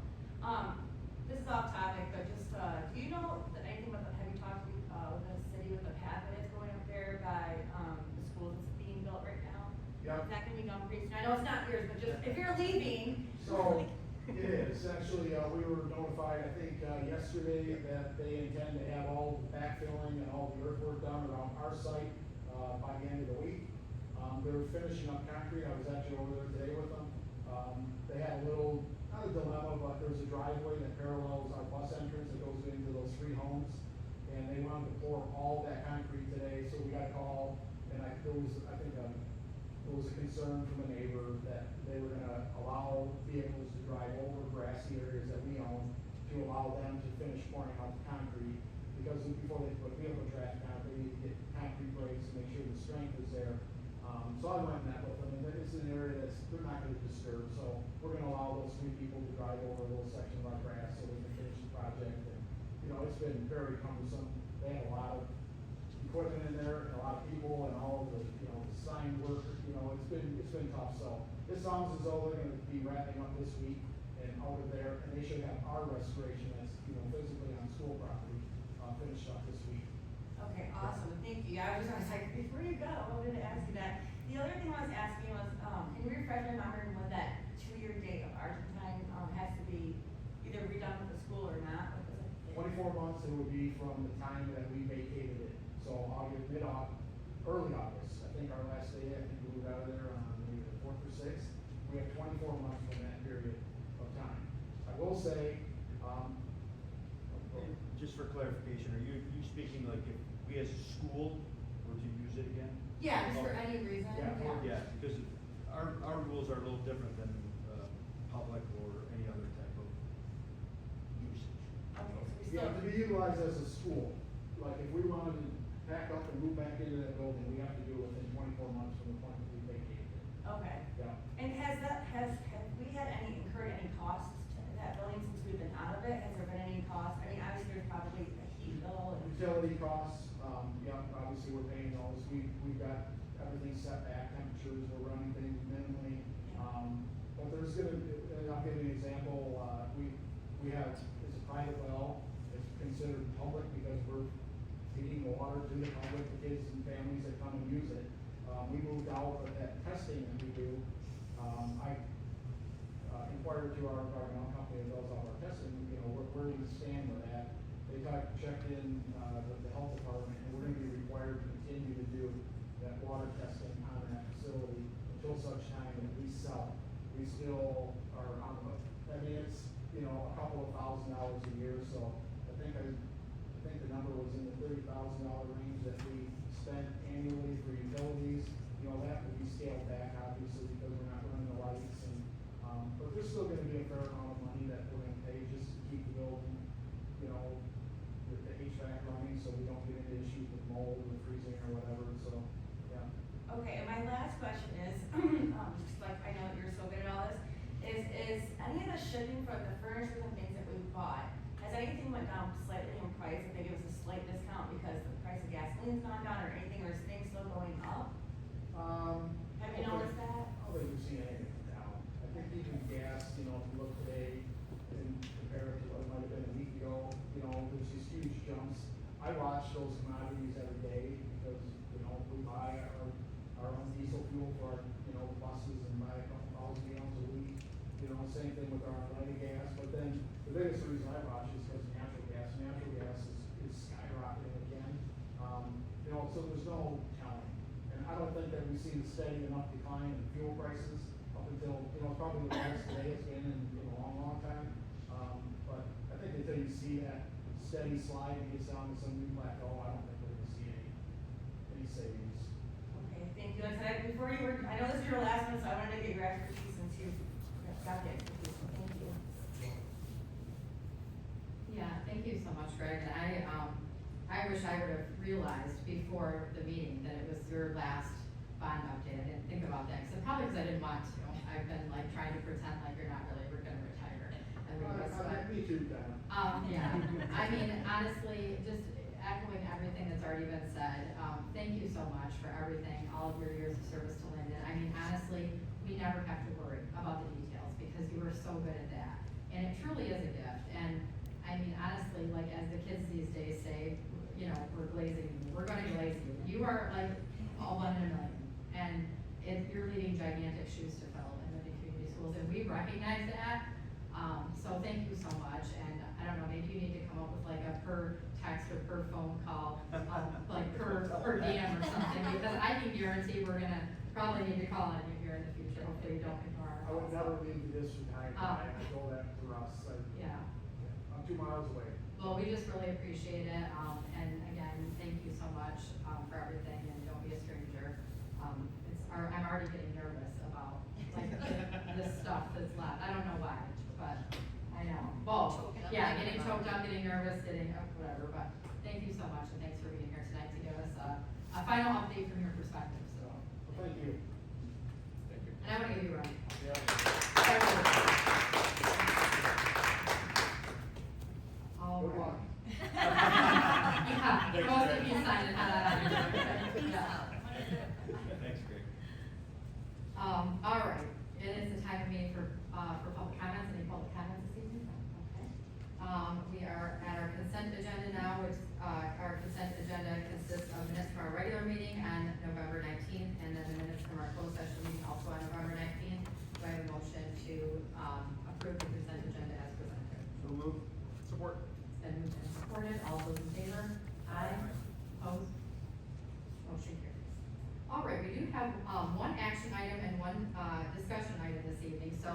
E: This is off topic, but just, do you know anything about have you talked with the city with the path that is going up there by, the school that's being built right now?
G: Yep.
E: Is that gonna be done pretty soon? I know it's not yours, but just, if you're leaving.
G: So, it is, actually, we were notified, I think, yesterday, that they intend to have all the backfilling and all the earthwork done around our site, by the end of the week. They're finishing up concrete, I was actually over there today with them. They had a little, not a dilemma, but there's a driveway that parallels our bus entrance that goes into those 3 homes. And they wanted to pour all that concrete today, so we got a call, and there was a concern from a neighbor that they were gonna allow vehicles to drive over grassy areas that we own to allow them to finish pouring out the concrete. Because before they put vehicle traffic on, they need to get concrete breaks and make sure the strength is there. So I went and met with them, and it's an area they're not gonna disturb, so we're gonna allow those 3 people to drive over a little section of our grass so they can finish the project. And, you know, it's been very cumbersome. They have a lot of equipment in there, and a lot of people, and all of the, you know, the sign work, you know, it's been tough. So it sounds as though they're gonna be wrapping up this week and out of there, and they should have our restoration that's, you know, physically on school property, finished up this week.
E: Okay, awesome, thank you. I was like, before you go, I wanted to ask you that. The other thing I was asking was, can you refresh my memory when that 2-year date of Argentine, has to be
G: 24 months, it would be from the time that we vacated it. So August, early August, I think our last day, I think we moved out of there on maybe the 4th or 6th. We have 24 months from that period of time. I will say,
A: Just for clarification, are you speaking like if we as a school were to use it again?
C: Yeah, just for any reason,
G: Yeah.
A: Yeah, because our rules are a little different than, public or any other type of usage.
E: Okay, so we
G: Yeah,
E: still.
G: to be utilized as a school, like if we wanted to pack up and move back into that building, we have to do it within 24 months from the point that we vacated it.
E: Okay.
G: Yeah.
E: And have we had incurred any costs to that building since we've been out of it? Has there been any costs? I mean, obviously there's probably a heat bill and.
G: Utility costs, yeah, obviously we're paying those. We've got everything set back, temperatures, we're running things minimally. But there's I'll give you an example, we have, it's a private well, it's considered public because we're feeding water to the public, the kids and families that come and use it. We moved out of that testing that we do. I inquired to our environmental company that does all our testing, you know, where do we stand with that? They checked in, the health department, and we're gonna be required to continue to do that water testing on that facility until such time that we sell it. We still are on the hook. I mean, it's, you know, a couple of $1,000s a year, so I think the number was in the $30,000 range that we spent annually for utilities. You know, that would be scaled back, obviously, because we're not running the lights and, but there's still gonna be a fair amount of money that we're gonna pay just to keep the building, you know, with the HVAC running, so we don't get into issues with mold or freezing or whatever, so, yeah.
E: Okay, and my last question is, just like I know that you're so good at all this, is any of the shipping for the furniture and things that we've bought, has anything went down slightly in price, if they give us a slight discount because the price of gasoline's gone down or anything, or is things still going up? Have you noticed that?
G: I don't think we've seen anything down. I think even gas, you know, if you look today and compare it to what it might have been a week ago, you know, there's these huge jumps. I watch those commodities every day because, you know, we buy our own diesel fuel for our, you know, buses and buy a couple thousand gallons a week. You know, same thing with our unleaded gas, but then the biggest reason I watch is because natural gas. Natural gas is skyrocketing again. You know, so there's no telling. And I don't think that we've seen a steady enough decline in fuel prices up until, you know, probably the lowest today it's been in a long, long time. But I think until you see that steady slide and gets down to some new plateau, I don't think we're gonna see any savings.
E: Okay, thank you. Like I said, before you were, I know this is your last one, so I wanted to get your expertise since you got the expertise, so thank you.
C: Yeah, thank you so much, Greg, and I wish I would have realized before the meeting that it was your last bond update. I didn't think about that, probably because I didn't want to. I've been like trying to pretend like you're not really, we're gonna retire. And we just,
G: Me too, Donna.
C: yeah, I mean, honestly, just echoing everything that's already been said, thank you so much for everything, all of your years of service to Linden. I mean, honestly, we never have to worry about the details because you were so good at that. And it truly is a gift. And I mean, honestly, like as the kids these days say, you know, we're glazing you, we're gonna glaze you. You are like all one in a million. And you're leading gigantic shoes to fill in the community schools, and we recognize that. So thank you so much, and I don't know, maybe you need to come up with like a per text or per phone call, like per DM or something, because I can guarantee we're gonna probably need to call on you here in the future. Hopefully you don't ignore our
G: I would
C: calls.
G: never leave the district high. I know that for us.
C: Yeah.
G: I'm 2 miles away.
C: Well, we just really appreciate it, and again, thank you so much, for everything, and don't be a stranger. I'm already getting nervous about, like, this stuff that's left, I don't know why, but I know, both, yeah, getting choked up, getting nervous, whatever, but thank you so much, and thanks for being here tonight to give us a final update from your perspective, so.
G: Well, thank you.
H: Thank you.
C: And I wanna give you a round.
G: Yeah.
C: All
G: Good
C: right.
G: luck.
C: Yeah, most of you signed it, yeah.
A: Thanks, Greg.
C: All right, it is the time of meeting for public comments. Any public comments this evening? Okay. We are at our consent agenda now, which, our consent agenda consists of minutes from our regular meeting on November 19th, and then the minutes from our closed session meeting also on November 19th. Do I have a motion to, approve the consent agenda as presented?
A: So move.
G: Support.
C: It's been moved and supported, all those in favor? Aye. Opposed? Motion carries. All right, we do have, one action item and one, discussion item this evening, so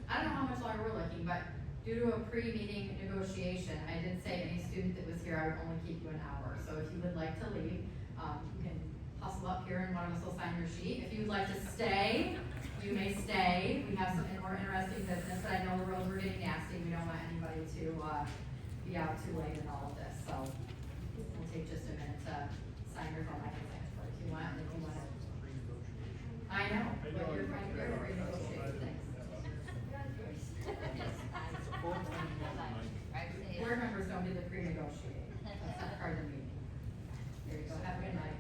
C: I don't know how much longer we're looking, but due to a pre-meeting negotiation, I did say any student that was here, I would only keep you an hour, so if you would like to leave, you can hustle up here and one of us will sign your sheet. If you would like to stay, you may stay. We have some more interesting business, but I know the roads were getting nasty. We don't want anybody to, be out too late in all of this, so we'll take just a minute to sign your phone. I can sign it for if you want, and if you want it. I know, but you're trying to renegotiate things. Board members don't do the pre-negotiating. That's not part of the meeting. There you go. Have a good night.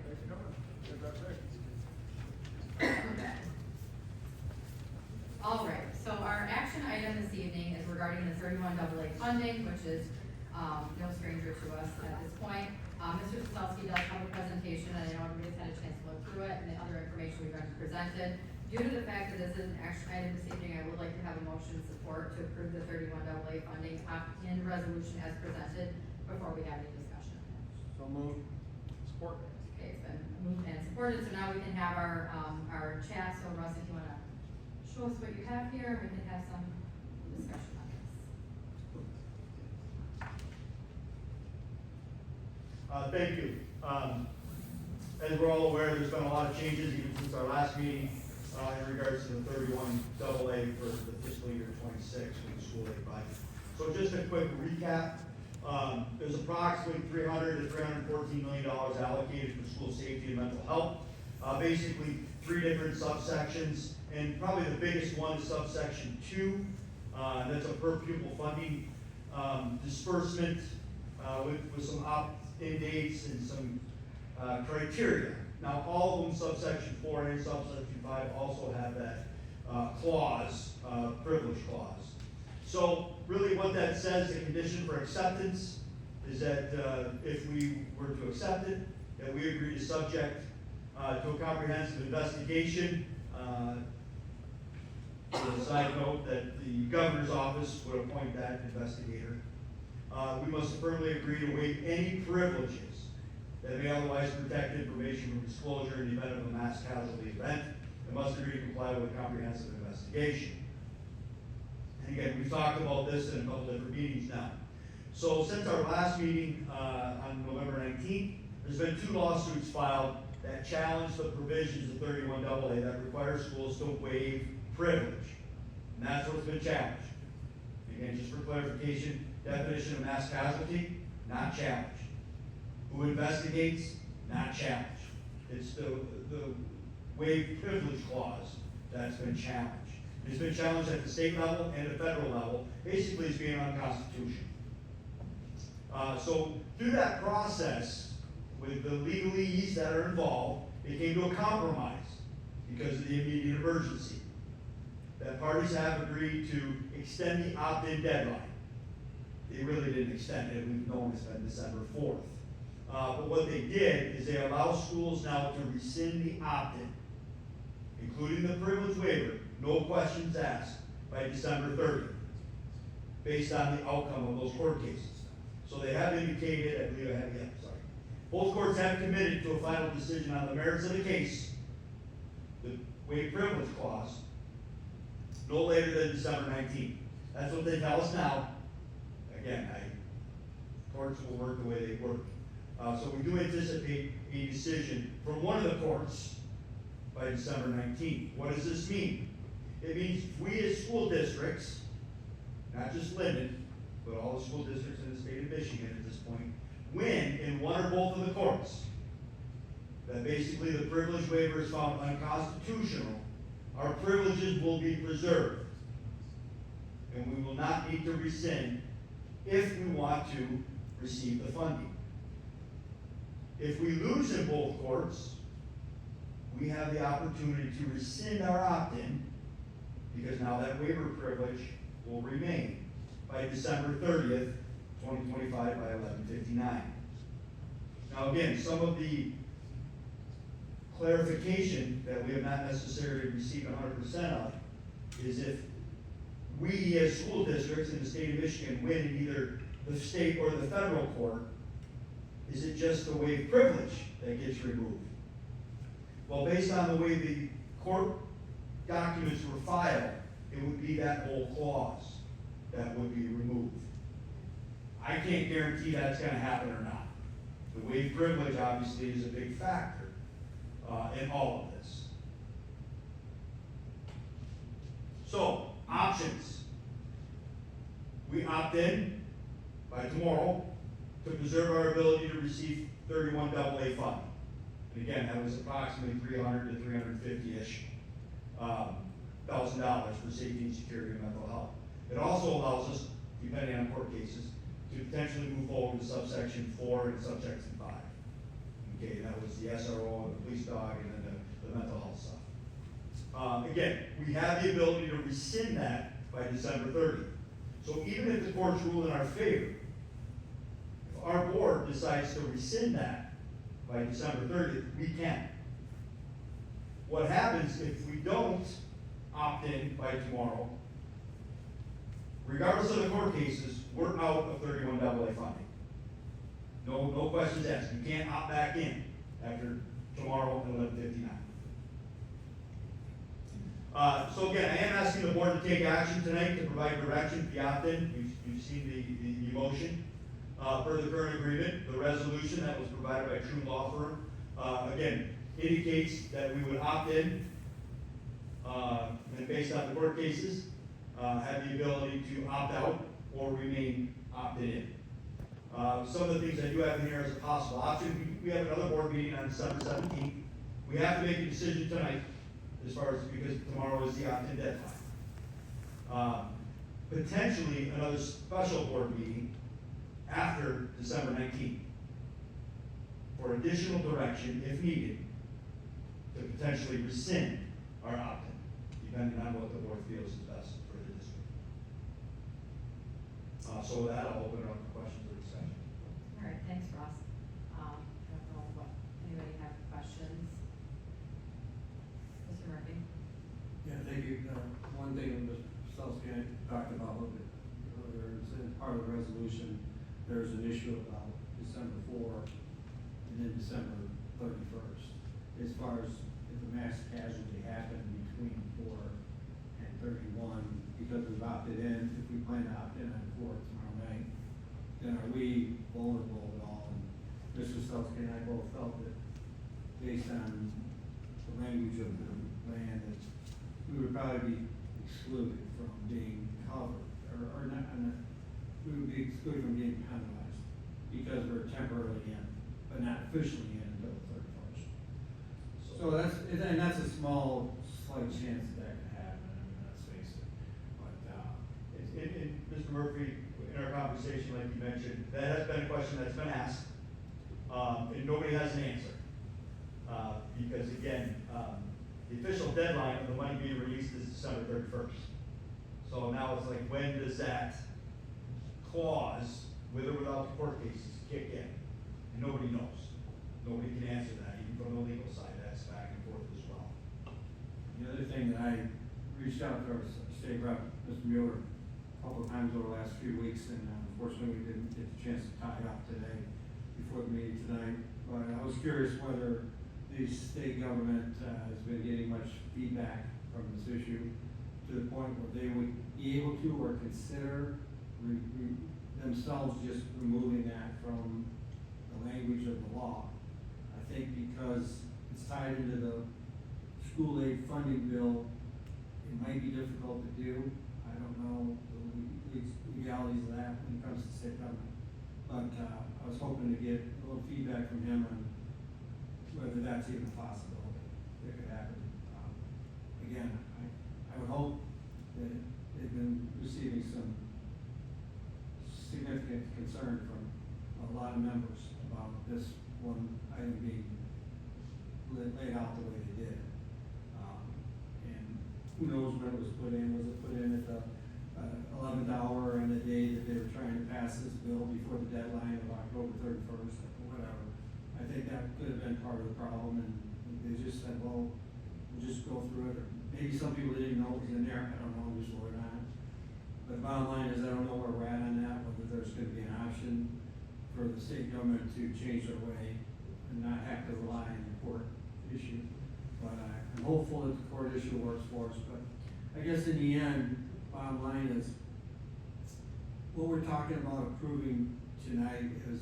C: All right, so our action item this evening is regarding the 31AA funding, which is no stranger to us at this point. Mr. Sosowski does have a presentation, and I know everybody's had a chance to look through it, and the other information we've already presented. Due to the fact that this is an action item this evening, I would like to have a motion of support to approve the 31AA funding in resolution as presented before we have any discussion.
K: So moved. Support.
C: Okay, it's been moved and supported, so now we can have our chat. So Russ, if you wanna show us what you have here, we can have some discussion on this.
A: Thank you. As we're all aware, there's been a lot of changes even since our last meeting, in regards to the 31AA for the fiscal year 26 with the school aid budget. So just a quick recap. There's approximately $300 to $314 million allocated for school safety and mental health. Basically, 3 different subsections, and probably the biggest one is subsection 2. That's a per pupil funding disbursement with some opt-in dates and some criteria. Now, all of them, subsection 4 and subsection 5, also have that clause, privilege clause. So really what that says, the condition for acceptance is that if we were to accept it, that we agree to subject to a comprehensive investigation. As a side note, that the governor's office would appoint that investigator. We must firmly agree to waive any privileges that may otherwise protect information from disclosure in the event of a mass casualty event, and must agree to comply with a comprehensive investigation. And again, we've talked about this in a couple different meetings now. So since our last meeting on November 19th, there's been 2 lawsuits filed that challenge the provisions of 31AA that require schools to waive privilege. And that's what's been challenged. Again, just for clarification, definition of mass casualty, not challenged. Who investigates, not challenged. It's the waive privilege clause that's been challenged. It's been challenged at the state level and the federal level, basically as being unconstitutional. So through that process, with the legalese that are involved, it came to a compromise because of the immediate emergency. That parties have agreed to extend the opt-in deadline. They really didn't extend it. We've known it's been December 4th. But what they did is they allow schools now to rescind the opt-in, including the privilege waiver, no questions asked, by December 30th, based on the outcome of those court cases. So they have indicated, I believe I have, yeah, sorry. Both courts have committed to a final decision on the merits of the case, the waive privilege clause, no later than December 19th. That's what they tell us now. Again, courts will work the way they work. So we do anticipate a decision from one of the courts by December 19th. What does this mean? It means we as school districts, not just Linden, but all the school districts in the state of Michigan at this point, win in one or both of the courts. That basically the privilege waiver is found unconstitutional. Our privileges will be preserved. And we will not need to rescind if we want to receive the funding. If we lose in both courts, we have the opportunity to rescind our opt-in, because now that waiver privilege will remain by December 30th, 2025 by 11:59. Now again, some of the clarification that we have not necessarily received 100% of is if we as school districts in the state of Michigan win in either the state or the federal court, is it just the waive privilege that gets removed? Well, based on the way the court documents were filed, it would be that whole clause that would be removed. I can't guarantee that's gonna happen or not. The waive privilege obviously is a big factor in all of this. So, options. We opt in by tomorrow to preserve our ability to receive 31 AA funding. And again, that was approximately $300 to $350-ish $1,000 for safety and security and mental health. It also allows us, depending on court cases, to potentially move forward with subsection 4 and subsection 5. Okay, that was the SRO and the police dog and then the mental health stuff. Again, we have the ability to rescind that by December 30th. So even if the courts rule in our favor, if our board decides to rescind that by December 30th, we can. What happens if we don't opt in by tomorrow, regardless of the court cases, we're out of 31 AA funding. No questions asked. You can't opt back in after tomorrow at 11:59. So again, I am asking the board to take action tonight to provide direction for the opt-in. You've seen the motion. Per the current agreement, the resolution that was provided by True Law Firm, again, indicates that we would opt in, and based on the court cases, have the ability to opt out or remain opted in. Some of the things I do have in here as a possible option, we have another board meeting on December 17th. We have to make a decision tonight, as far as, because tomorrow is the opt-in deadline. Potentially another special board meeting after December 19th for additional direction, if needed, to potentially rescind our opt-in, depending on what the board feels is best for the district. So with that, I'll open it up for questions or discussion.
C: All right, thanks, Ross. I don't know what, anybody have questions? Mr. Murphy?
K: Yeah, thank you. One thing that Mr. Selsky and I talked about a little bit earlier, is in part of the resolution, there's an issue about December 4 and then December 31st. As far as if a mass casualty happened between 4 and 31, because we've opted in, if we plan to opt in on 4 tomorrow night, then are we vulnerable at all? And Mr. Selsky and I both felt that based on the language of the land, that we would probably be excluded from being covered, or not, we would be excluded from being penalized because we're temporarily in, but not officially in until the 31st. So that's a slight chance that could happen, I mean, let's face it. But,
A: Mr. Murphy, in our conversation, like you mentioned, that has been a question that's been asked, and nobody has an answer. Because again, the official deadline of the money being released is December 31st. So now it's like, when does that clause, with or without the court cases, kick in? And nobody knows. Nobody can answer that, even from the legal side, that's back and forth as well.
K: the other thing that I reached out to our state rep, Mr. Mueller, a couple of times over the last few weeks, and unfortunately we didn't get the chance to tie it up today before the meeting tonight. But I was curious whether the state government has been getting much feedback from this issue to the point where they would be able to or consider themselves just removing that from the language of the law. I think because it's tied into the school aid funding bill, it might be difficult to do. I don't know the legalities of that when it comes to state government. But I was hoping to get a little feedback from him on whether that's even a possibility that could happen. Again, I would hope that they've been receiving some significant concern from a lot of members about this one item being laid out the way they did. And who knows when it was put in? Was it put in at the 11th hour on the day that they were trying to pass this bill before the deadline of October 31st or whatever? I think that could have been part of the problem, and they just said, well, we'll just go through it. Or maybe some people didn't know it was in there. I don't know, just voted on it. But bottom line is, I don't know where we're at on that, whether there's gonna be an option for the state government to change their way and not have to rely on the court issue. But I'm hopeful that the court issue works for us, but I guess in the end, bottom line is, what we're talking about approving tonight is,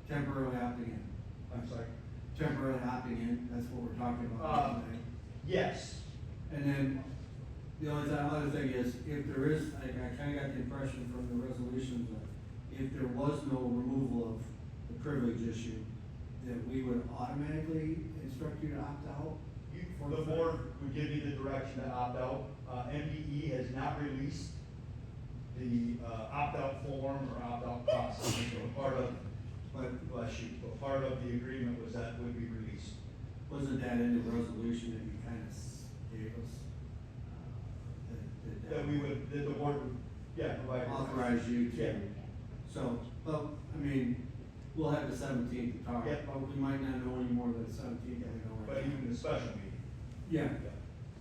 K: temporarily opting in.
A: I'm sorry.
K: Temporarily opting in, that's what we're talking about tonight.
A: Yes.
K: And then, the other thing is, if there is, I kinda got the impression from the resolutions that if there was no removal of the privilege issue, that we would automatically instruct you to opt out?
A: The board would give you the direction to opt out. MDE has not released the opt-out form or opt-out process. So part of, but part of the agreement was that would be released.
K: Wasn't that in the resolution that you kind of gave us?
A: That we would, that the board would, yeah, provide.
K: Authorize you to.
A: Yeah.
K: So, well, I mean, we'll have the 17th to talk,
A: Yeah.
K: but we might not know any more than the 17th.
A: But even the special meeting.
K: Yeah,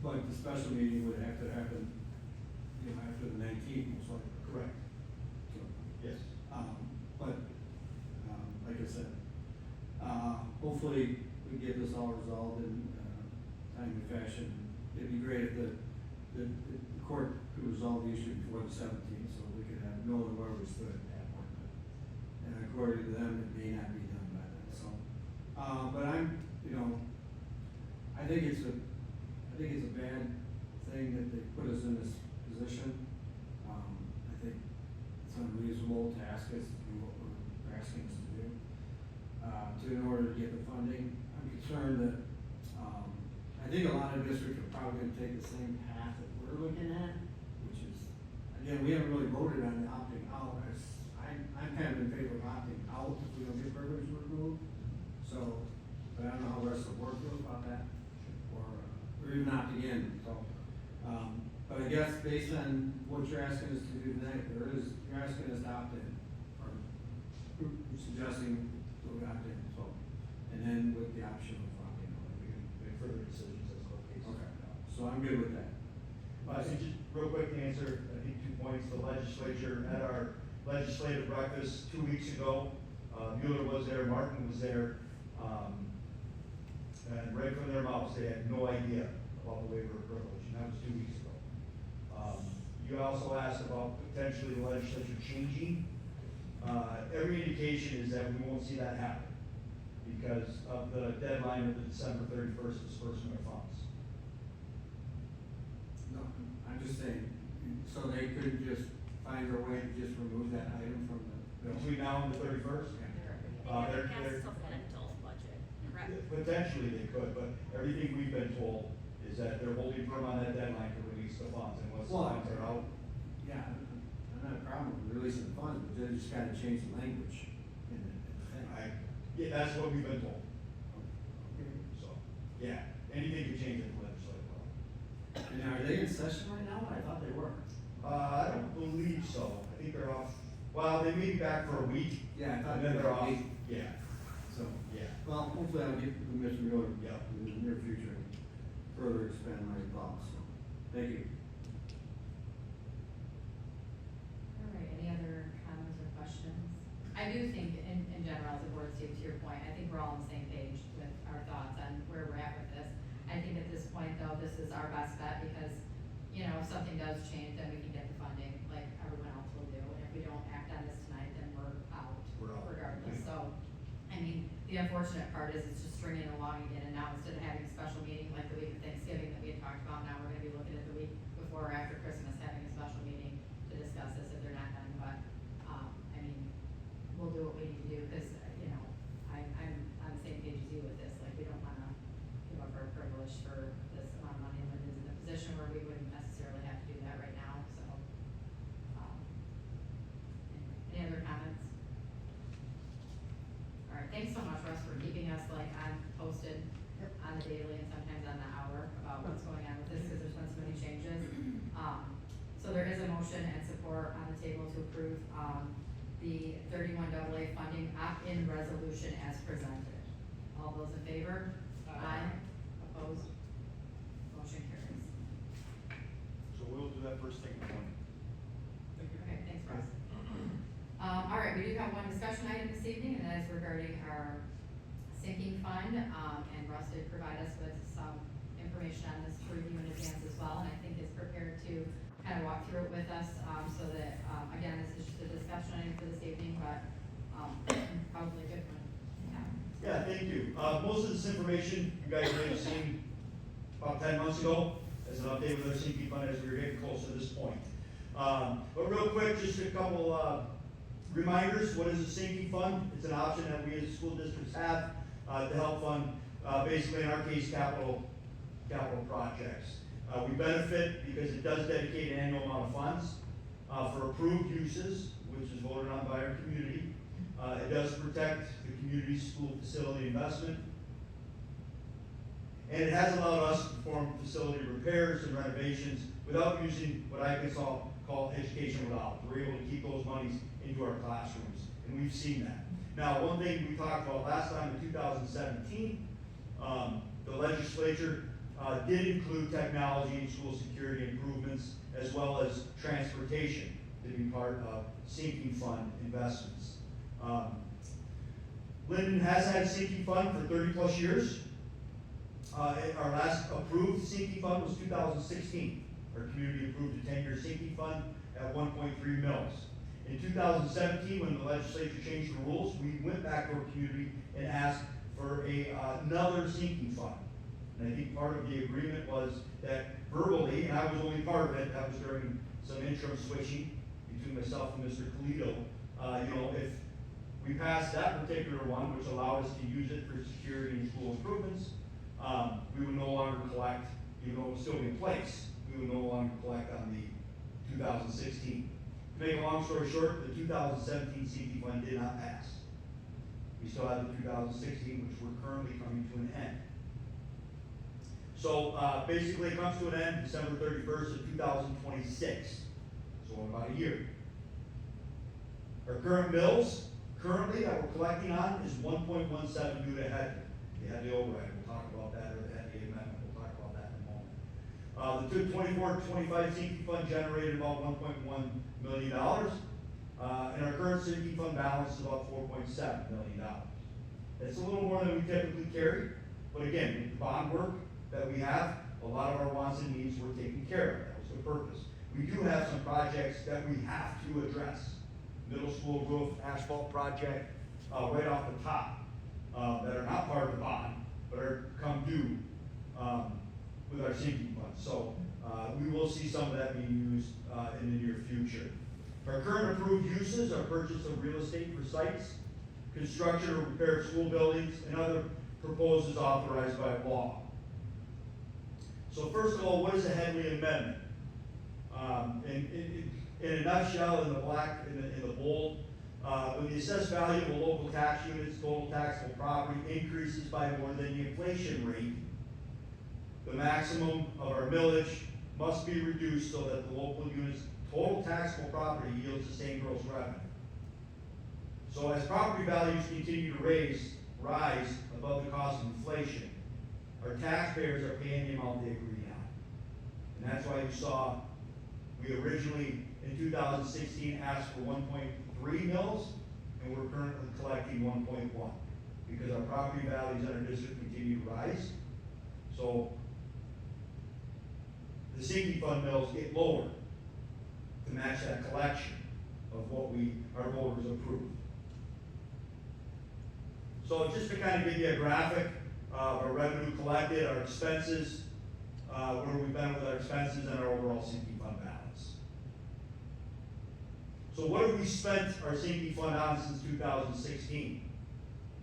K: but the special meeting would have to happen, after the 19th, most likely.
A: Correct.
K: So,
A: Yes.
K: like I said, hopefully we get this all resolved in, timely fashion. It'd be great if the court could resolve the issue before the 17th, so we could have, know where we stood at that point. And according to them, it may not be done by then, so. But I think it's a bad thing that they put us in this position. I think it's unreasonable to ask us to do what we're asking us to do, in order to get the funding. I'm concerned that, I think a lot of districts are probably gonna take the same path that we're looking at, which is, again, we haven't really voted on the opting out. I'm kind of in favor of opting out if we don't get privilege removed, so, but I don't know how the rest of the board feels about that, or even opting in, so. But I guess based on what you're asking us to do tonight, you're asking us to opt in, or suggesting that we opt in, so. And then with the option of opting out, we can
A: Make further decisions as the case.
K: Okay, so I'm good with that.
A: So just real quick to answer, I think 2 points. The legislature, at our legislative breakfast 2 weeks ago, Mueller was there, Martin was there, and right from their mouths, they had no idea about the waiver of privilege, and that was 2 weeks ago. You also asked about potentially the legislature changing. Every indication is that we won't see that happen because of the deadline of the December 31st disbursement of funds.
K: No, I'm just saying, so they could just find a way to just remove that item from the bill?
A: Between now and the 31st? They're-
B: supplemental budget, correct?
A: Potentially they could, but everything we've been told is that they're holding firm on that deadline to release the funds, and once the
K: Well,
A: funds are out.
K: Yeah, I'm not a problem with releasing the funds, but they just gotta change the language in the thing.
A: Yeah, that's what we've been told,
K: Okay.
A: so, yeah, anything could change at the legislative level.
K: And are they in session right now? I thought they were.
A: I don't believe so, I think they're off, well, they may be back for a week.
K: Yeah, I thought
A: And then
K: they
A: they're
K: were
A: off,
K: week.
A: yeah,
K: So,
A: yeah.
K: well, hopefully I'll get Mr. Miller
A: Yeah.
K: in the near future and further expand my thoughts, so, thank you.
C: All right, any other comments or questions? I do think in general, as a board, Steve, to your point, I think we're all on the same page with our thoughts on where we're at with this. I think at this point, though, this is our best bet because, if something does change, then we can get the funding like everyone else will do. And if we don't act on this tonight, then we're out regardless. So, the unfortunate part is it's just stringing along again. And now instead of having a special meeting like the week of Thanksgiving that we had talked about, now we're gonna be looking at the week before or after Christmas, having a special meeting to discuss this if they're not done. But, we'll do what we need to do because, I'm on the same page as you with this. Like, we don't wanna give up our privilege for this amount of money when it's in a position where we wouldn't necessarily have to do that right now, so. Any other comments? All right, thanks so much, Russ, for keeping us posted on the daily and sometimes on the hour about what's going on with this, because there's been so many changes. So there is a motion and support on the table to approve, the 31AA funding opt-in resolution as presented. All those in favor? Aye. Opposed? Motion carries.
A: So we'll that first thing in the morning.
C: Okay, thanks, Russ. All right, we do have one discussion item this evening, and that is regarding our sinking fund. And Russ did provide us with some information on this to review in advance as well, and I think is prepared to kind of walk through it with us, so that, again, this is just a discussion item for this evening, but, probably a good one.
A: Yeah, thank you. Most of this information you guys may have seen about 10 months ago as an update with our sinking fund as we were getting close to this point. But real quick, just a couple reminders. What is a sinking fund? It's an option that we as school districts have to help fund, basically in our case, capital projects. We benefit because it does dedicate an annual amount of funds for approved uses, which is voted on by our community. It does protect the community school facility investment. And it has allowed us to perform facility repairs and renovations without using what I can call education without. We're able to keep those monies into our classrooms, and we've seen that. Now, one thing we talked about last time in 2017, the legislature did include technology and school security improvements, as well as transportation to be part of sinking fund investments. Linden has had a sinking fund for 30 plus years. Our last approved sinking fund was 2016. Our community approved a 10-year sinking fund at 1.3 mils. In 2017, when the legislature changed the rules, we went back to our community and asked for another sinking fund. And I think part of the agreement was that verbally, and I was only part of it, that was during some interim switching between myself and Mr. Colito, if we passed that particular one, which allowed us to use it for security and school improvements, we would no longer collect, even though it would still be in place, we would no longer collect on the 2016. To make a long story short, the 2017 CP fund did not pass. We still have the 2016, which we're currently coming to an end. So basically it comes to an end December 31st of 2026, so in about a year. Our current mills, currently that we're collecting on is 1.17 due to head. They had the override, we'll talk about that, or they had the amendment, we'll talk about that in a moment. The 24-25 sinking fund generated about $1.1 million, and our current sinking fund balance is about $4.7 million. It's a little more than we typically carry, but again, with the bond work that we have, a lot of our wants and needs were taken care of. That was the purpose. We do have some projects that we have to address. Middle school roof asphalt project right off the top that are not part of the bond, but are come due with our sinking fund. So we will see some of that being used in the near future. Our current approved uses are purchase of real estate for sites, construction or repair of school buildings, and other proposals authorized by law. So first of all, what is a Headley amendment? In a nutshell, in the black, in the bold, when the assessed value of a local tax unit's total taxable property increases by more than the inflation rate, the maximum of our millage must be reduced so that the local unit's total taxable property yields the same gross revenue. So as property values continue to rise above the cost of inflation, our taxpayers are paying the amount they agree on. And that's why you saw we originally, in 2016, asked for 1.3 mils, and we're currently collecting 1.1, because our property values in our district continue to rise. So the sinking fund mills get lower to match that collection of what our voters approved. So just to kind of give you a graphic of our revenue collected, our expenses, where we've been with our expenses and our overall sinking fund balance. So what have we spent our sinking fund on since 2016?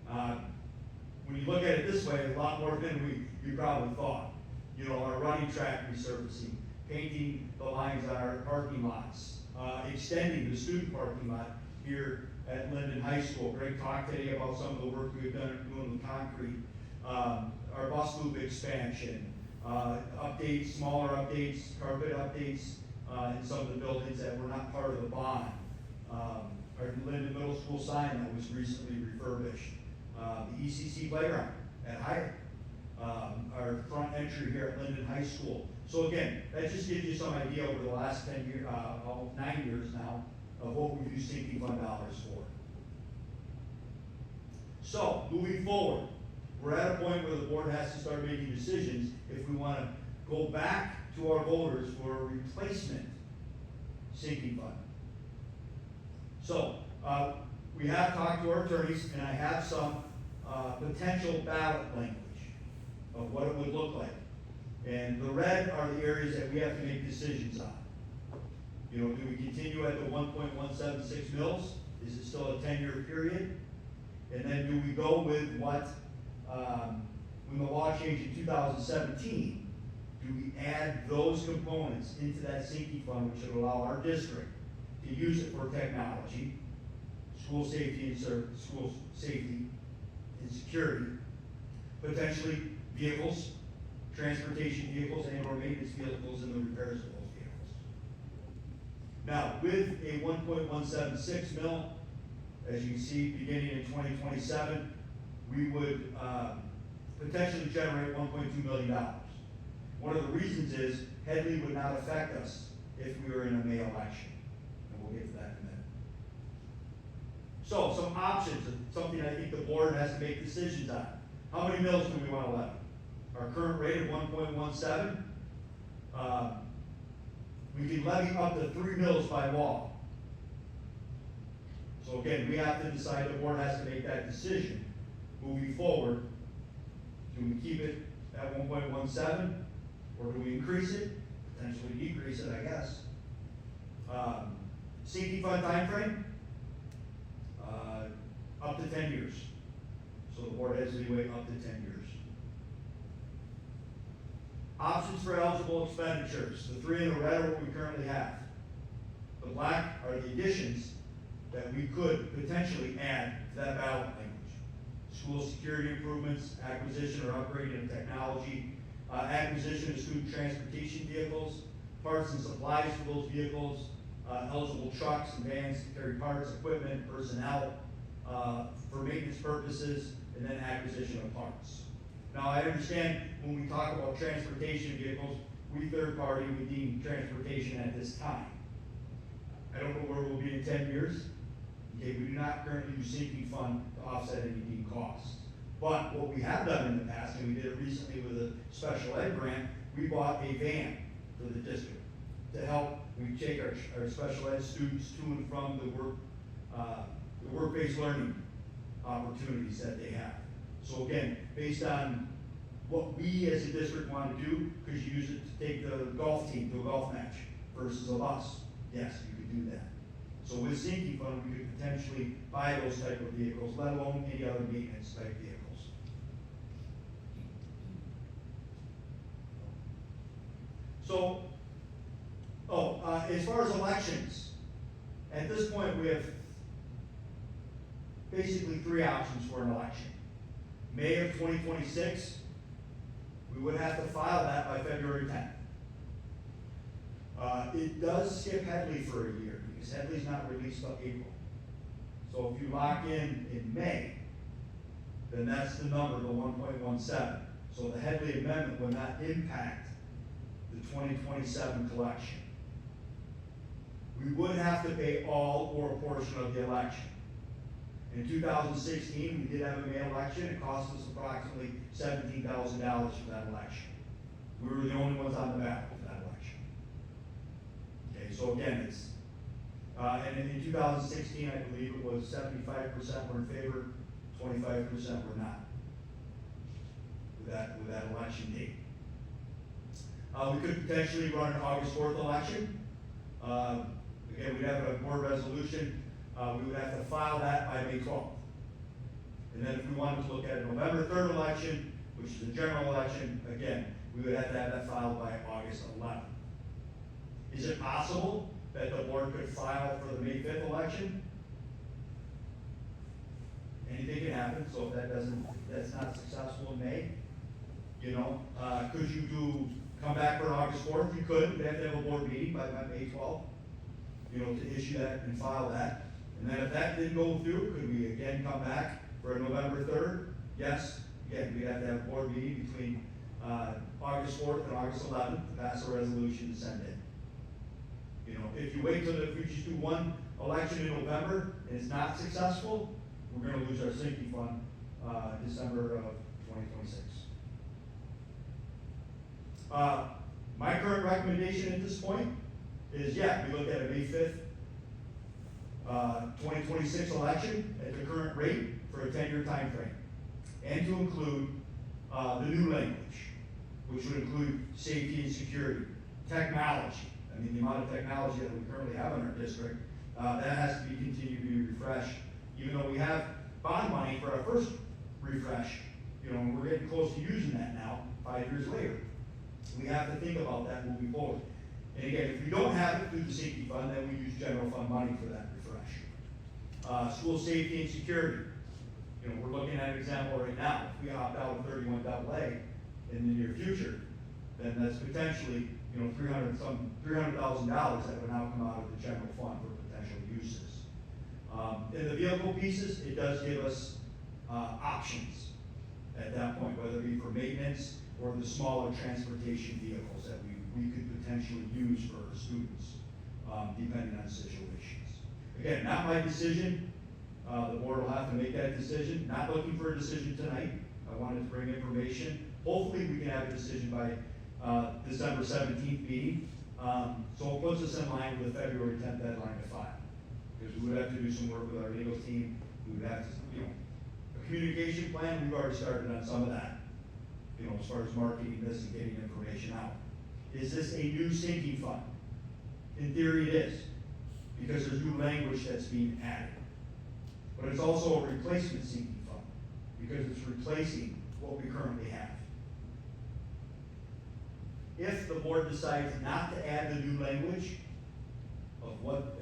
A: When you look at it this way, a lot more than you probably thought. You know, our running track resurfacing, painting the lines on our parking lots, extending the student parking lot here at Linden High School. Greg talked today about some of the work we've done doing with concrete, our bus loop expansion, updates, smaller updates, carpet updates in some of the buildings that were not part of the bond. Our Linden Middle School sign that was recently refurbished, the ECC playground at Hyatt, our front entry here at Linden High School, So again, that just gives you some idea over the last 9 years now, of what we've used sinking fund dollars for. So, moving forward, we're at a point where the board has to start making decisions if we want to go back to our voters for a replacement sinking fund. So, we have talked to our attorneys, and I have some potential ballot language of what it would look like. And the red are the areas that we have to make decisions on. You know, do we continue at the 1.176 mils? Is it still a 10-year period? And then do we go with what, when the law changed in 2017, do we add those components into that sinking fund, which would allow our district to use it for technology, school safety and security, potentially vehicles, transportation vehicles, and or maintenance vehicles, and the repairs of those vehicles. Now, with a 1.176 mil, as you can see, beginning in 2027, we would potentially generate $1.2 million. One of the reasons is Headley would not affect us if we were in a May election, and we'll get to that in a minute. So, some options, something I think the board has to make decisions on. How many mills do we want to levy? Our current rate of 1.17, we can levy up to 3 mills by law. So again, we have to decide, the board has to make that decision moving forward. Do we keep it at 1.17, or do we increase it? Potentially decrease it, I guess. Sinking fund timeframe, up to 10 years. So the board has leeway up to 10 years. Options for eligible expenditures. The 3 in the red are what we currently have. The black are the additions that we could potentially add to that ballot language. School security improvements, acquisition or upgrading of technology, acquisition of student transportation vehicles, parts and supplies for those vehicles, eligible trucks and vans to carry parts, equipment, personnel, for maintenance purposes, and then acquisition of parts. Now, I understand when we talk about transportation vehicles, we third party, we deem transportation at this time. I don't know where we'll be in 10 years. Okay, we do not currently use sinking fund to offset any deemed costs. But what we have done in the past, and we did it recently with a special ed grant, we bought a van for the district to help. We take our special ed students to and from the work-based learning opportunities that they have. So again, based on what we as a district want to do, could you use it to take the golf team to a golf match versus a bus? Yes, you could do that. So with sinking fund, we could potentially buy those type of vehicles, let alone any other maintenance type vehicles. So, as far as elections, at this point we have basically 3 options for an election. May of 2026, we would have to file that by February 10th. It does skip Headley for a year because Headley's not released till April. So if you lock in May, then that's the number, the 1.17. So the Headley amendment will not impact the 2027 collection. We would have to pay all or a portion of the election. In 2016, we did have a May election. It cost us approximately $17,000 for that election. We were the only ones on the ballot for that election. Okay, so again, it's, and in 2016, I believe it was 75% were in favor, 25% were not with that election date. We could potentially run an August 4th election. Again, we'd have a board resolution. We would have to file that by May 12th. And then if we wanted to look at a November 3rd election, which is a general election, again, we would have to have that filed by August 11th. Is it possible that the board could file for the May 5th election? Anything can happen, so if that's not successful in May, could you come back for August 4th? You could, we'd have to have a board meeting by May 12th, to issue that and file that. And then if that didn't go through, could we again come back for a November 3rd? Yes, again, we'd have to have a board meeting between August 4th and August 11th to pass a resolution to send in. You know, if you wait till, if we just do one election in November and it's not successful, we're gonna lose our sinking fund, December of 2026. My current recommendation at this point is, yeah, we look at a May 5th, 2026 election at the current rate for a 10-year time frame, and to include the new language, which would include safety and security, technology. I mean, the amount of technology that we currently have in our district, that has to be continued to be refreshed. Even though we have bond money for our first refresh, you know, we're getting close to using that now, 5 years later. We have to think about that moving forward. And again, if we don't have it through the safety fund, then we use general fund money for that refresh. School safety and security. You know, we're looking at an example right now. If we opt out of 31 AA in the near future, then that's potentially, you know, $300,000 that would now come out of the general fund for potential uses. In the vehicle pieces, it does give us options at that point, whether it be for maintenance or the smaller transportation vehicles that we could potentially use for our students, depending on situations. Again, not my decision. The board will have to make that decision. Not looking for a decision tonight. I wanted to bring information. Hopefully we can have a decision by December 17th meeting. So it puts us in line with the February 10th deadline to file. Because we would have to do some work with our legal team. We would have to, you know, a communication plan, we've already started on some of that. You know, as far as marketing this and getting information out. Is this a new sinking fund? In theory it is, because there's new language that's being added. But it's also a replacement sinking fund, because it's replacing what we currently have. If the board decides not to add the new language of what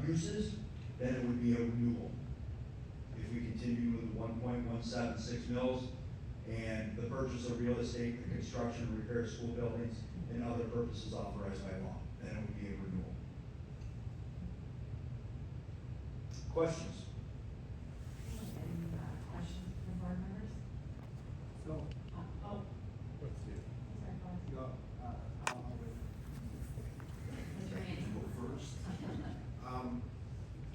A: uses, then it would be a renewal. If we continue with the 1.176 mils and the purchase of real estate, the construction and repair of school buildings, and other purposes authorized by law, then it would be a renewal. Questions?
C: Any questions from board members?
K: So,
C: Oh,
K: let's see.
C: sorry, Paul.
K: Go,
C: Mr. Haney.
M: Go first.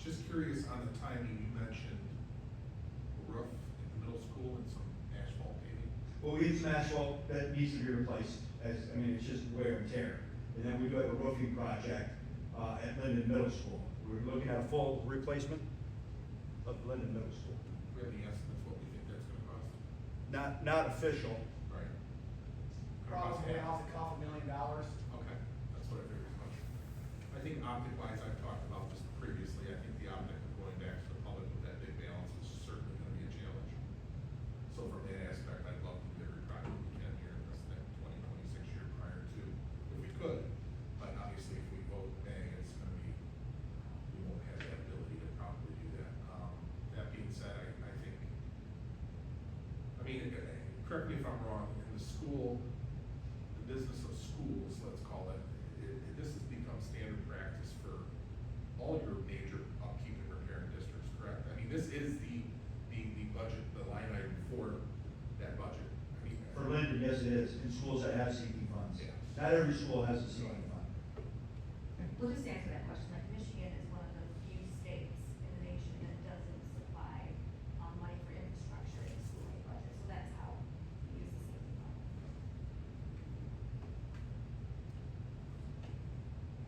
M: Just curious on the timing, you mentioned the roof at the middle school and some asphalt paving.
A: Well, we need some asphalt that needs to be replaced, it's just wear and tear. And then we do have a roofing project, at Linden Middle School. We're looking at a full replacement of Linden Middle School.
M: Do we have any estimates what we think that's gonna cost?
A: Not official.
M: Right.
G: Probably off the cuff $1 million.
M: Okay, that's what I figured as much. I think optic wise, I've talked about this previously, I think the optic of going back to the public with that big balance is certainly gonna be a challenge. So from that aspect, I'd love to get every project we can here in this next 2026 year prior to, if we could. But obviously, if we vote May, it's gonna be, we won't have that ability to probably do that. That being said, I think, I mean, correct me if I'm wrong, in the school, the business of schools, let's call it, this has become standard practice for all your major upkeep and repair districts, correct? I mean, this is the budget, the line item for that budget. I mean,
A: For Linden, yes it is, in schools that have sinking funds.
M: Yeah.
A: Not every school has a sinking fund.
N: We'll just answer that question, like Michigan is one of the few states in the nation that doesn't supply, money for infrastructure in the school aid budget, so that's how we use the safety fund.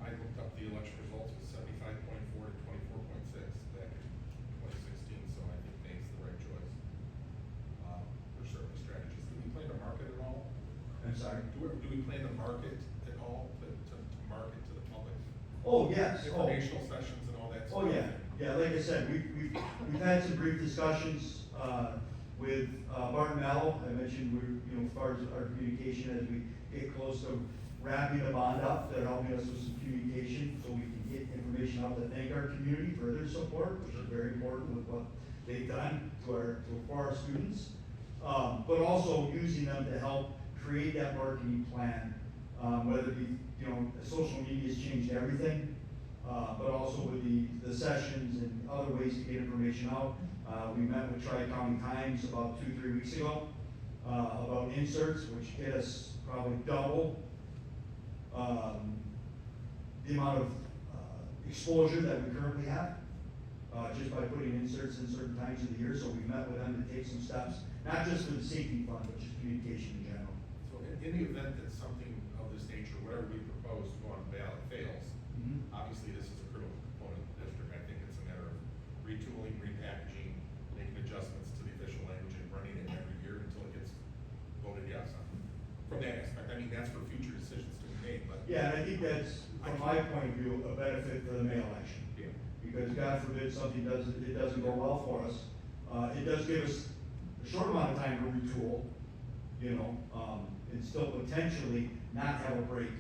M: I looked up the election results, it was 75.4 to 24.6 back in 2016, so I think May's the right choice. For certain strategies. Do we plan to market at all?
A: I'm sorry.
M: Do we plan to market at all, to market to the public?
A: Oh, yes. Oh.
M: Informational sessions and all that
A: Oh,
M: stuff?
A: yeah, like I said, we've had some brief discussions, with, Barton Mello. I mentioned as far as our communication as we get close to wrapping the bond up, they're helping us with some communication, so we can get information out to thank our community for their support, which is very important with what they've done for our students. But also using them to help create that marketing plan, whether it be, social media's changed everything, but also with the sessions and other ways to get information out. We met with Tri-County Times about 2-3 weeks ago, about inserts, which get us probably double, the amount of, exposure that we currently have, just by putting inserts in certain times of the year. So we met with them to take some steps, not just for the safety fund, but just communication in general.
M: So in the event that something of this nature, whatever we propose to go on the ballot fails, obviously this is a critical component of the district. I think it's a matter of retooling, repackaging, making adjustments to the official language and running it every year until it gets voted yes on. From that aspect, I mean, that's for future decisions to be made, but.
A: Yeah, and I think that's, from my point of view, a benefit for the mail election.
M: Yeah.
A: Because God forbid something doesn't go well for us. It does give us a short amount of time to retool, you know, and still potentially not have a break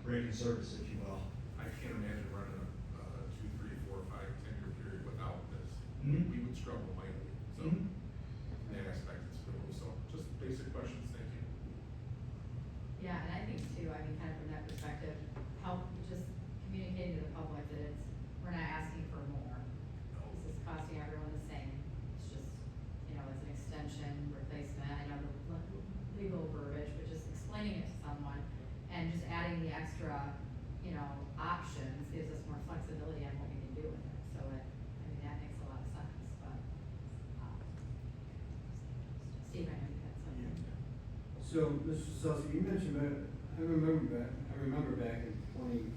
A: in service, if you will.
M: I can't imagine running a 2, 3, 4, 5, 10-year period without this.
A: Mhm.
M: We would struggle mightily, so,
A: Mhm.
M: in that aspect, it's critical, so, just basic questions, thank you.
C: Yeah, and I think too, I mean, kind of from that perspective, help just communicating to the public that it's, we're not asking for more. This is costing everyone the same. It's just, you know, it's an extension, replacement, I know the legal verbiage, but just explaining it to someone and just adding the extra, you know, options gives us more flexibility on what we can do with it. So it, I mean, that makes a lot of sense, but, Steve, I know you had something.
K: So, Mr. Sussy, you mentioned that, I remember back in 2017,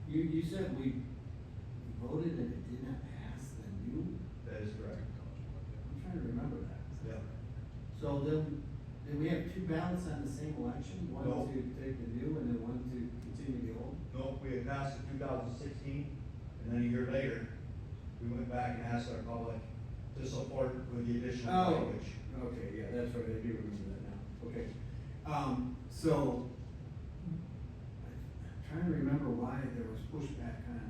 K: you said we voted and it did not pass, then you,
A: That is correct.
K: I'm trying to remember that.
A: Yeah.
K: So then we have two ballots on the same election, one
A: No.
K: to take the new and then one to continue the old?
A: No, we had passed in 2016, and then a year later, we went back and asked our public to support with the additional language.
K: Okay, yeah, that's right, I do remember that now, okay. So, I'm trying to remember why there was pushback on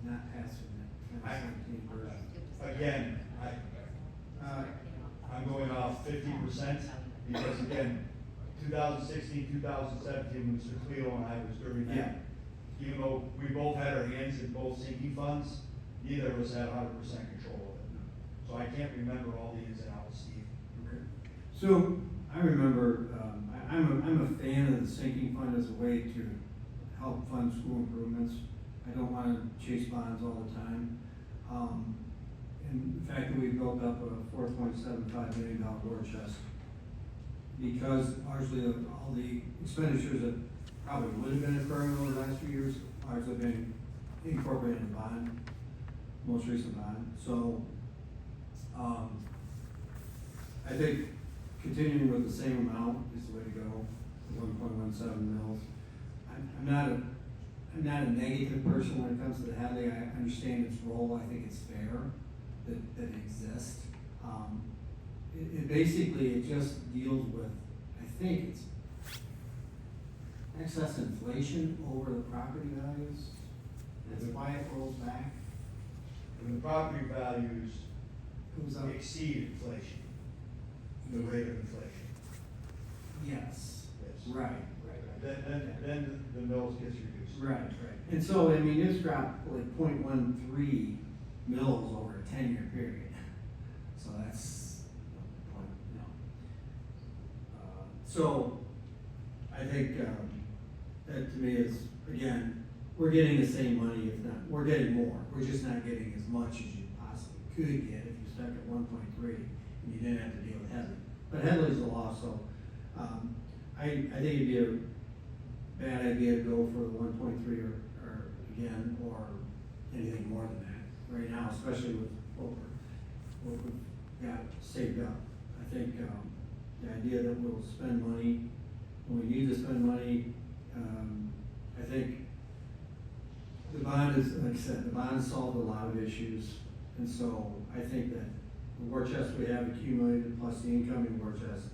K: not passing that 2017 version.
A: Again, I'm going off 50%, because again, 2016, 2017, when Mr. Cleo and I was during
K: Yeah.
A: that. Even though we both had our hands in both sinking funds, neither of us had 100% control of it. So I can't remember all the ins and outs, Steve.
K: Okay. So, I remember, I'm a fan of the sinking fund as a way to help fund school improvements. I don't wanna chase bonds all the time. And the fact that we built up a $4.75 million war chest, because largely of all the expenditures that probably would have been occurring over the last few years, largely been incorporated in the bond, most recent bond. So, I think continuing with the same amount is the way to go, 1.17 mils. I'm not a negative person when it comes to the Hadley. I understand its role. I think it's fair that it exists. It basically, it just deals with, I think it's excess inflation over the property values. That's why it rolls back.
A: When the property values
K: Goes up.
A: exceed inflation, the rate of inflation.
K: Yes.
A: Yes.
K: Right.
A: Then the mills gets reduced.
K: Right. And so, I mean, it's dropped like 0.13 mils over a 10-year period. So that's, you know. So, I think, that to me is, again, we're getting the same money, if not, we're getting more. We're just not getting as much as you possibly could get if you stuck at 1.3 and you didn't have to deal with Headley. But Headley's the law, so, I think it'd be a bad idea to go for the 1.3 or again, or anything more than that right now, especially with what we've got saved up. I think, the idea that we'll spend money when we need to spend money, I think the bond is, like I said, the bond solved a lot of issues. And so I think that the war chest we have accumulated plus the incoming war chest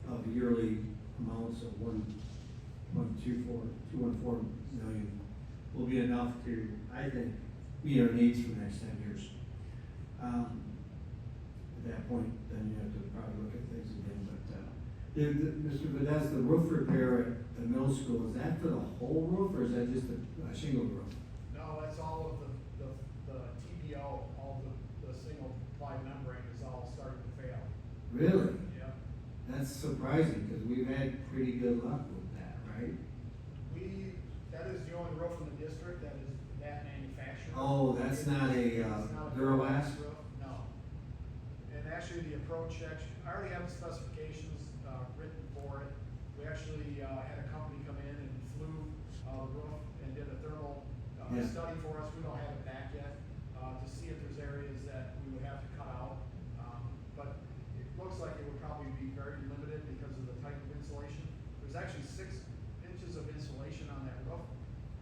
K: of yearly amounts of 214 million will be enough to, I think, meet our needs for the next 10 years. At that point, then you have to probably look at things again, but, Mr. Vadez, the roof repair at the middle school, is that for the whole roof, or is that just a shingle roof?
G: No, that's all of the TPO, all the single ply membrane is started to fail.
K: Really?
G: Yeah.
K: That's surprising, because we've had pretty good luck with that, right?
G: That is the only roof in the district that is that manufacturer.
K: Oh, that's not a,
G: It's not a
K: Duralast?
G: roof, no. And actually, the approach, I already have the specifications, written for it. We actually, had a company come in and flew, the roof and did a thermal,
K: Yeah.
G: study for us. We don't have it back yet, to see if there's areas that we would have to cut out. But it looks like it would probably be very limited because of the type of insulation. There's actually 6 inches of insulation on that roof.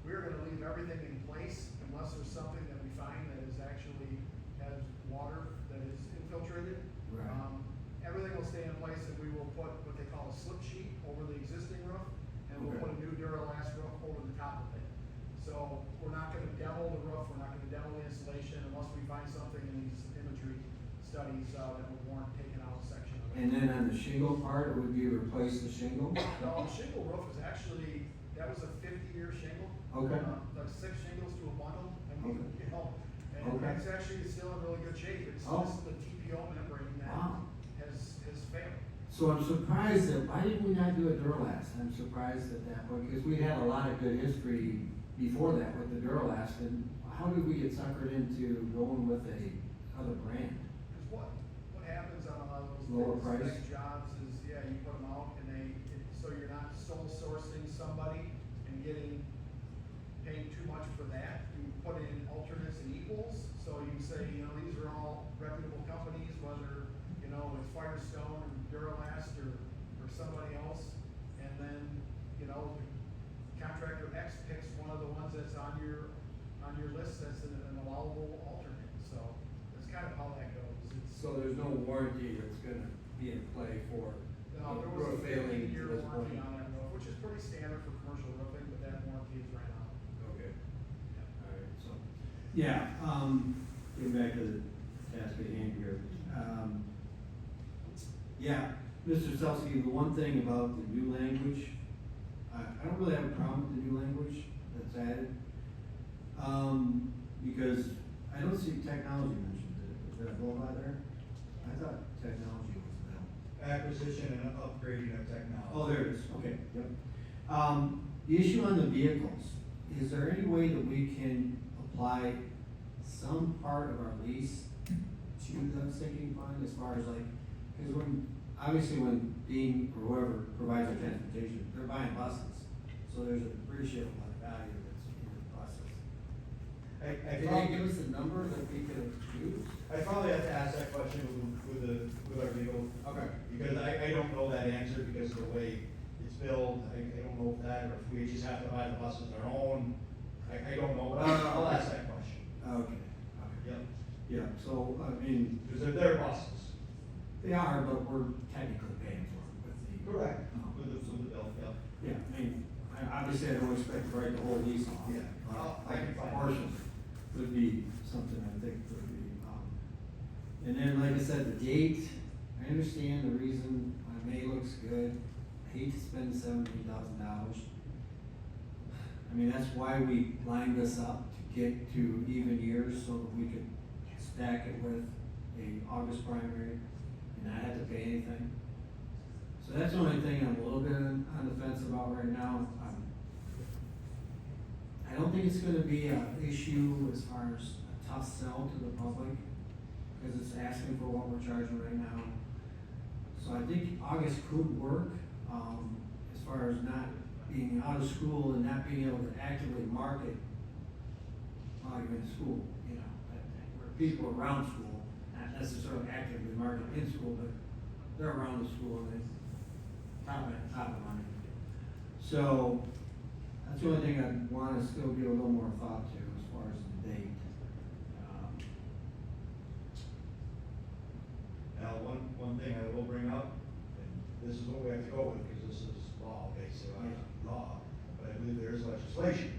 G: We're gonna leave everything in place unless there's something that we find that is actually has water that is infiltrated.
K: Right.
G: Everything will stay in place, and we will put what they call a slip sheet over the existing roof, and we'll
K: Okay.
G: put a new Duralast roof over the top of it. So we're not gonna demo the roof, we're not gonna demo the insulation unless we find something in these imagery studies, that would warrant taking out a section of it.
K: And then on the shingle part, it would be replace the shingle?
G: No, the shingle roof is actually, that was a 50-year shingle.
K: Okay.
G: Like 6 shingles to a bundle, and we,
K: Okay.
G: you know, and
K: Okay.
G: it's actually still in really good shape. It's
K: Oh.
G: just the TPO membrane that
K: Wow.
G: has failed.
K: So I'm surprised that, why did we not do a Duralast? I'm surprised at that point, because we had a lot of good history before that with the Duralast, and how did we get suckered into going with a other brand?
G: Because what happens on a lot of those
K: Lower
G: big
K: price?
G: spec jobs is, yeah, you put them out and so you're not sole sourcing somebody and paying too much for that. You put in alternates and equals, so you say, these are all reputable companies, whether, it's Firestone or Duralast or somebody else. And then, contractor X picks one of the ones that's on your list that's an allowable alternate. So that's kind of how that goes.
K: So there's no warranty that's gonna be in play for
G: No, there was a 15-year warranty on that roof, which is pretty standard for commercial roofing, but that warranty is ran out.
K: Okay. Alright, so, yeah, getting back to the task at hand here. Yeah, Mr. Selsky, the one thing about the new language, I don't really have a problem with the new language that's added. Because I don't see technology mentioned. Is there a goal by there? I thought technology was there.
A: Acquisition and upgrading of technology.
K: Oh, there it is, okay, yep. The issue on the vehicles, is there any way that we can apply some part of our lease to the sinking fund as far as like, because when Dean or whoever provides our transportation, they're buying buses, so there's a appreciable amount of value that's in the buses. Can they give us a number that we could use?
A: I probably have to ask that question with our legal.
K: Okay.
A: Because I don't know that answer because of the way it's billed. I don't know if that, or if we just have to buy the buses our own. I don't know, but I'll ask that question.
K: Okay.
A: Yep.
K: Yeah, so, I mean,
A: Because they're buses.
K: they are, but we're technically paying for them with the.
A: Correct.
K: Oh.
A: With the bill, yep.
K: Yeah, I mean, obviously I don't expect to write the whole lease off.
A: Yeah. I can find out.
K: Portion would be something I think would be, and then, like I said, the date, I understand the reason why May looks good. I hate to spend $17,000. I mean, that's why we lined this up, to get to even years so that we could stack it with a August primary and not have to pay anything. So that's the only thing I'm a little bit on the fence about right now. I don't think it's gonna be an issue as far as a tough sell to the public, because it's asking for what we're charging right now. So I think August could work, as far as not being out of school and not being able to actively market while you're in school, where people are around school, not necessarily actively market in school, but they're around the school and they top of mind. So, that's the only thing I'd wanna still give a little more thought to as far as the date.
A: Now, one thing I will bring up, and this is what we have to go with, because this is law, basically, law, but I believe there is legislation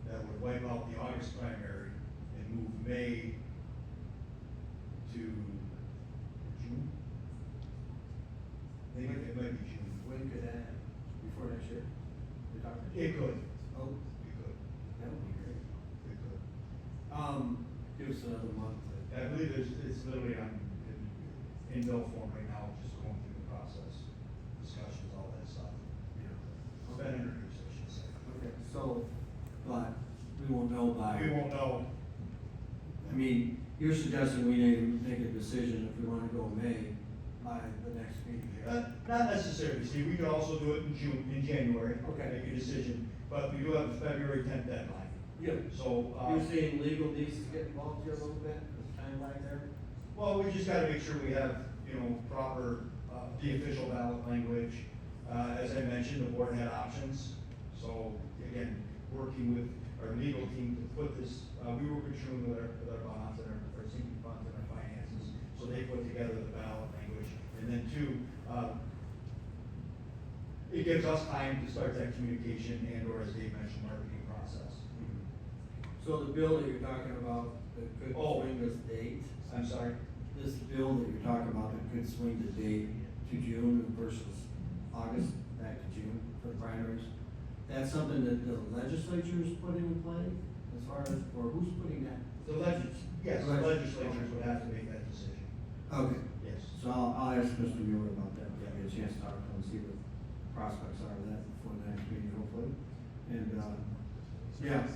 A: that would wipe out the August primary and move May to June. I think it might be June.
K: When could that happen? Before next year? We're talking.
A: It could.
K: Oh,
A: It could.
K: that would be great.
A: It could.
K: Give us another month.
A: I believe it's literally on, in bill form right now, just going through the process, discussions, all that stuff. It's been introduced, I should say.
K: Okay, so, but we won't know by.
A: We won't know.
K: I mean, you're suggesting we need to make a decision if we wanna go May by the next meeting.
A: Not necessarily, Steve, we could also do it in June, in January.
K: Okay.
A: Make a decision, but we do have a February 10th deadline.
K: Yeah.
A: So,
K: You're saying legal needs to get involved here a little bit, this timeline there?
A: well, we just gotta make sure we have, proper, the official ballot language. As I mentioned, the board had options, so again, working with our legal team to put this, we were conjoined with our bonds and our sinking funds and our finances, so they put together the ballot language. And then two, it gives us time to start that communication and, or as Dave mentioned, marketing process.
K: So the bill that you're talking about that could
A: Oh.
K: swing this date,
A: I'm sorry?
K: this bill that you're talking about that could swing the date to June versus August, back to June for the primaries, that's something that the legislature is putting in play as far as, or who's putting that?
A: Yes, the legislatures would have to make that decision.
K: Okay,
A: Yes.
K: so I'll ask Mr. Mueller about that, when I get a chance to talk to him and see what prospects are of that before the next meeting, hopefully. And, yeah,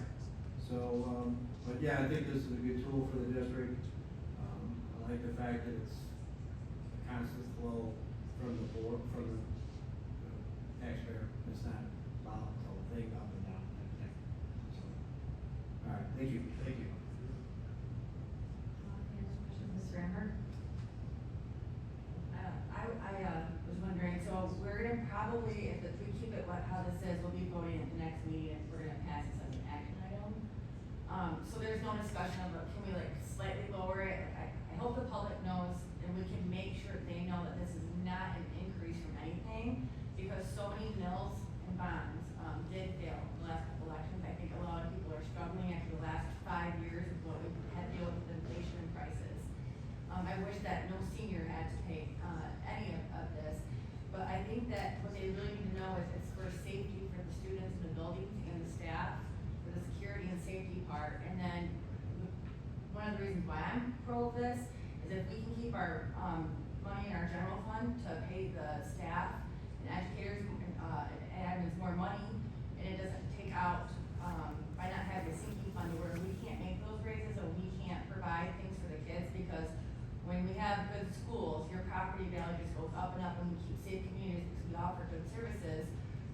K: so, but yeah, I think this is a good tool for the district. I like the fact that it's a constant flow from the board, from the taxpayer. It's not volatile thing up and down, that thing. So, all right, thank you.
A: Thank you.
C: Mr. Amber?
N: I was wondering, so we're gonna probably, if we keep it how this says, we'll be voting at the next meeting, if we're gonna pass this as an action item. So there's no discussion of, can we like slightly lower it? I hope the public knows and we can make sure they know that this is not an increase from anything, because so many mills and bonds, did fail in the last couple elections. I think a lot of people are struggling after the last 5 years of what we've had to deal with inflation and prices. I wish that no senior had to pay, any of this, but I think that what they really need to know is it's for safety for the students in the buildings and the staff, for the security and safety part, and then one of the reasons why I'm pro this is if we can keep our, money in our general fund to pay the staff and educators, and admins more money, and it doesn't take out, by not having a sinking fund where we can't make those raises or we can't provide things for the kids, because when we have good schools, your property value just goes up and up, and we keep safe communities because we offer good services.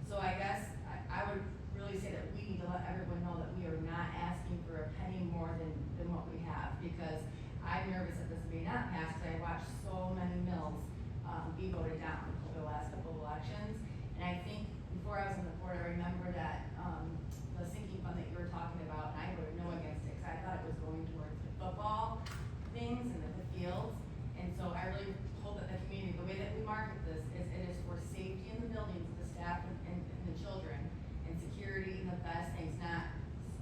N: So I guess I would really say that we need to let everyone know that we are not asking for a penny more than what we have, because I'm nervous that this may not pass, because I watched so many mills, be voted down over the last couple of elections. And I think before I was on the board, I remember that, the sinking fund that you were talking about, and I voted no against it, because I thought it was going towards the football things and the fields. And so I really hope that the community, the way that we market this is it is for safety in the buildings, the staff and the children, and security and the best things, not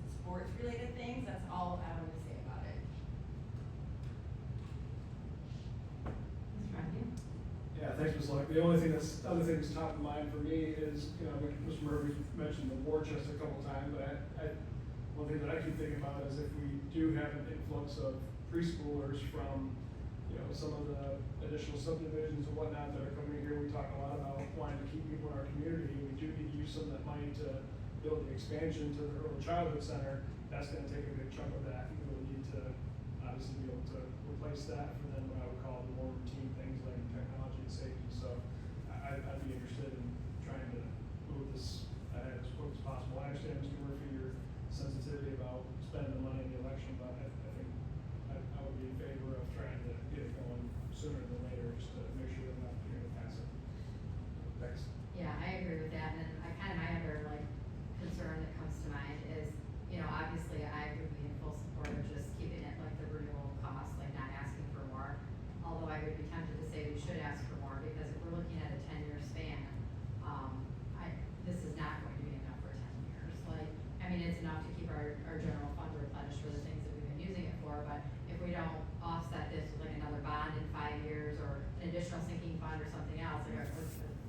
N: sports related things. That's all I wanted to say about it.
C: Mr. Rankin?
L: Yeah, thanks, Ms. Luck. The other thing that's top of mind for me is, Mr. Murphy mentioned the war chest a couple times, but one thing that I keep thinking about is if we do have an influx of preschoolers from, some of the additional subdivisions and whatnot that are coming here, we talk a lot about wanting to keep people in our community. We do need to use some of that money to build the expansion to the early childhood center. That's gonna take a big chunk of that. We really need to obviously be able to replace that for then what I would call the more routine things like technology and safety. So I'd be interested in trying to move this ahead as quick as possible. I understand, Mr. Murphy, your sensitivity about spending the money in the election, but I think I would be in favor of trying to get it going sooner than later, just to make sure that we're not going to pass it. Thanks.
C: Yeah, I agree with that, and my other concern that comes to mind is, obviously I would be in full support of just keeping it like the renewal cost, like not asking for more. Although I would be tempted to say we should ask for more, because if we're looking at a 10-year span, this is not going to be enough for 10 years. It's enough to keep our general fund replenished for the things that we've been using it for, but if we don't offset this with another bond in 5 years or an additional sinking fund or something else, like a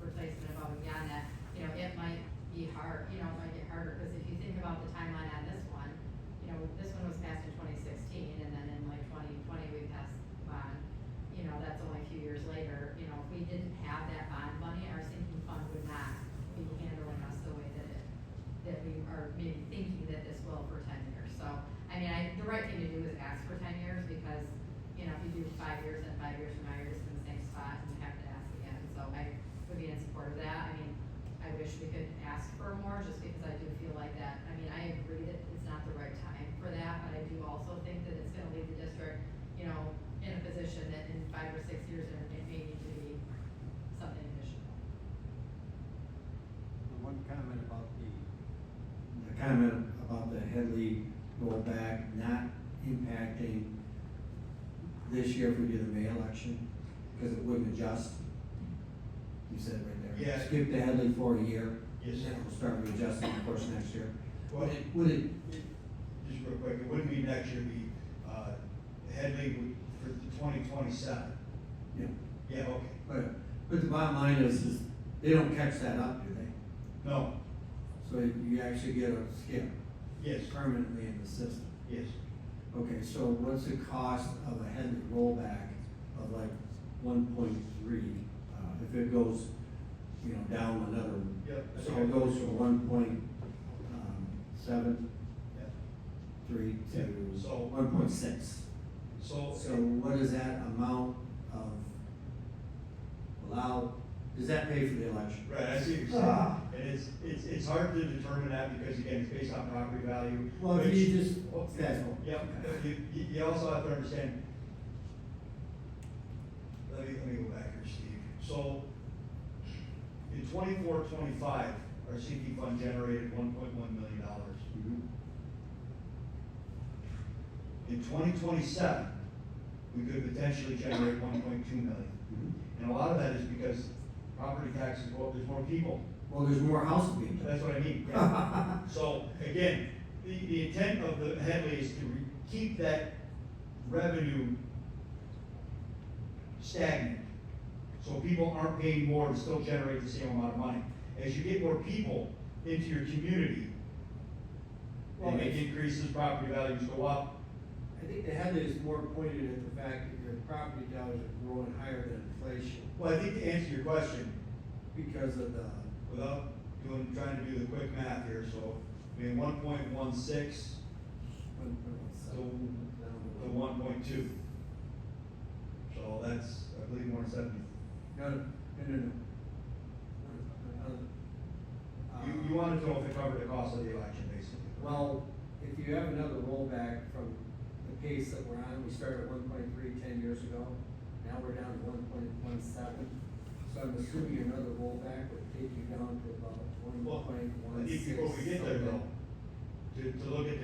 C: replacement above and beyond that, it might be hard, it might get harder, because if you think about the timeline on this one, this one was passed in 2016, and then in 2020 we passed the bond, that's only a few years years later, you know, if we didn't have that bond money, our sinking fund would not be handling us the way that we are maybe thinking that this will for 10 years. So, I mean, the right thing to do is ask for 10 years because, you know, if you do 5 years and 5 years from now, you're just in the same spot and you have to ask again. So I would be in support of that. I mean, I wish we could ask for more just because I do feel like that. I mean, I agree that it's not the right time for that, but I do also think that it's gonna leave the district, you know, in a position that in 5 or 6 years, it may need to be something additional.
K: One comment about the comment about the Headley rollback not impacting this year if we do the May election, because it wouldn't adjust. You said it right there.
A: Yeah.
K: Skip the Headley for a year.
A: Yes.
K: And then we'll start readjusting, of course, next year.
A: Well,
K: Would it,
A: just real quick, it wouldn't be next year, it'd be, Headley would, for the 2027.
K: yeah,
A: Yeah, okay.
K: but the bottom line is they don't catch that up, do they?
A: No,
K: So you actually get a skip
A: yes,
K: permanently in the system.
A: yes.
K: Okay, so what's the cost of a Headley rollback of like 1.3, if it goes, you know, down another?
A: Yep. I
K: So
A: think I
K: it goes
A: know.
K: from 1.73
A: Yep.
K: to
A: Yeah, so-
K: 1.6.
A: So,
K: So what does that amount of does that pay for the election?
A: right, I see what you're saying. And it's hard to determine that because again, it's based on property value.
K: Well, if
A: which-
K: you just, that's all.
A: Yep, you also have to understand, let me go back here, Steve. So, in 24-25, our sinking fund generated $1.1 million.
K: Mhm.
A: In 2027, we could potentially generate 1.2 million.
K: Mhm.
A: And a lot of that is because property taxes go up, there's more people.
K: Well, there's more houses being built.
A: That's what I mean, yeah. So, again, the intent of the Headley is to keep that revenue stagnant. So people aren't paying more to still generate the same amount of money. As you get more people into your community,
K: Well,
A: it increases, property values go up.
K: I think the Headley is more pointed at the fact that your property values are growing higher than inflation
A: Well, I think to answer your question,
K: because of the,
A: without trying to do the quick math here, so, I mean, 1.16 to 1.2. So that's, I believe, 170.
K: No.
A: You wanted to know if it covered the cost of the election, basically.
K: Well, if you have another rollback from the pace that we're on, we started at 1.3 10 years ago, now we're down to 1.17. So I'm assuming another rollback would take you down to about
A: Well,
K: 1.16.
A: I think before we get there though, to look at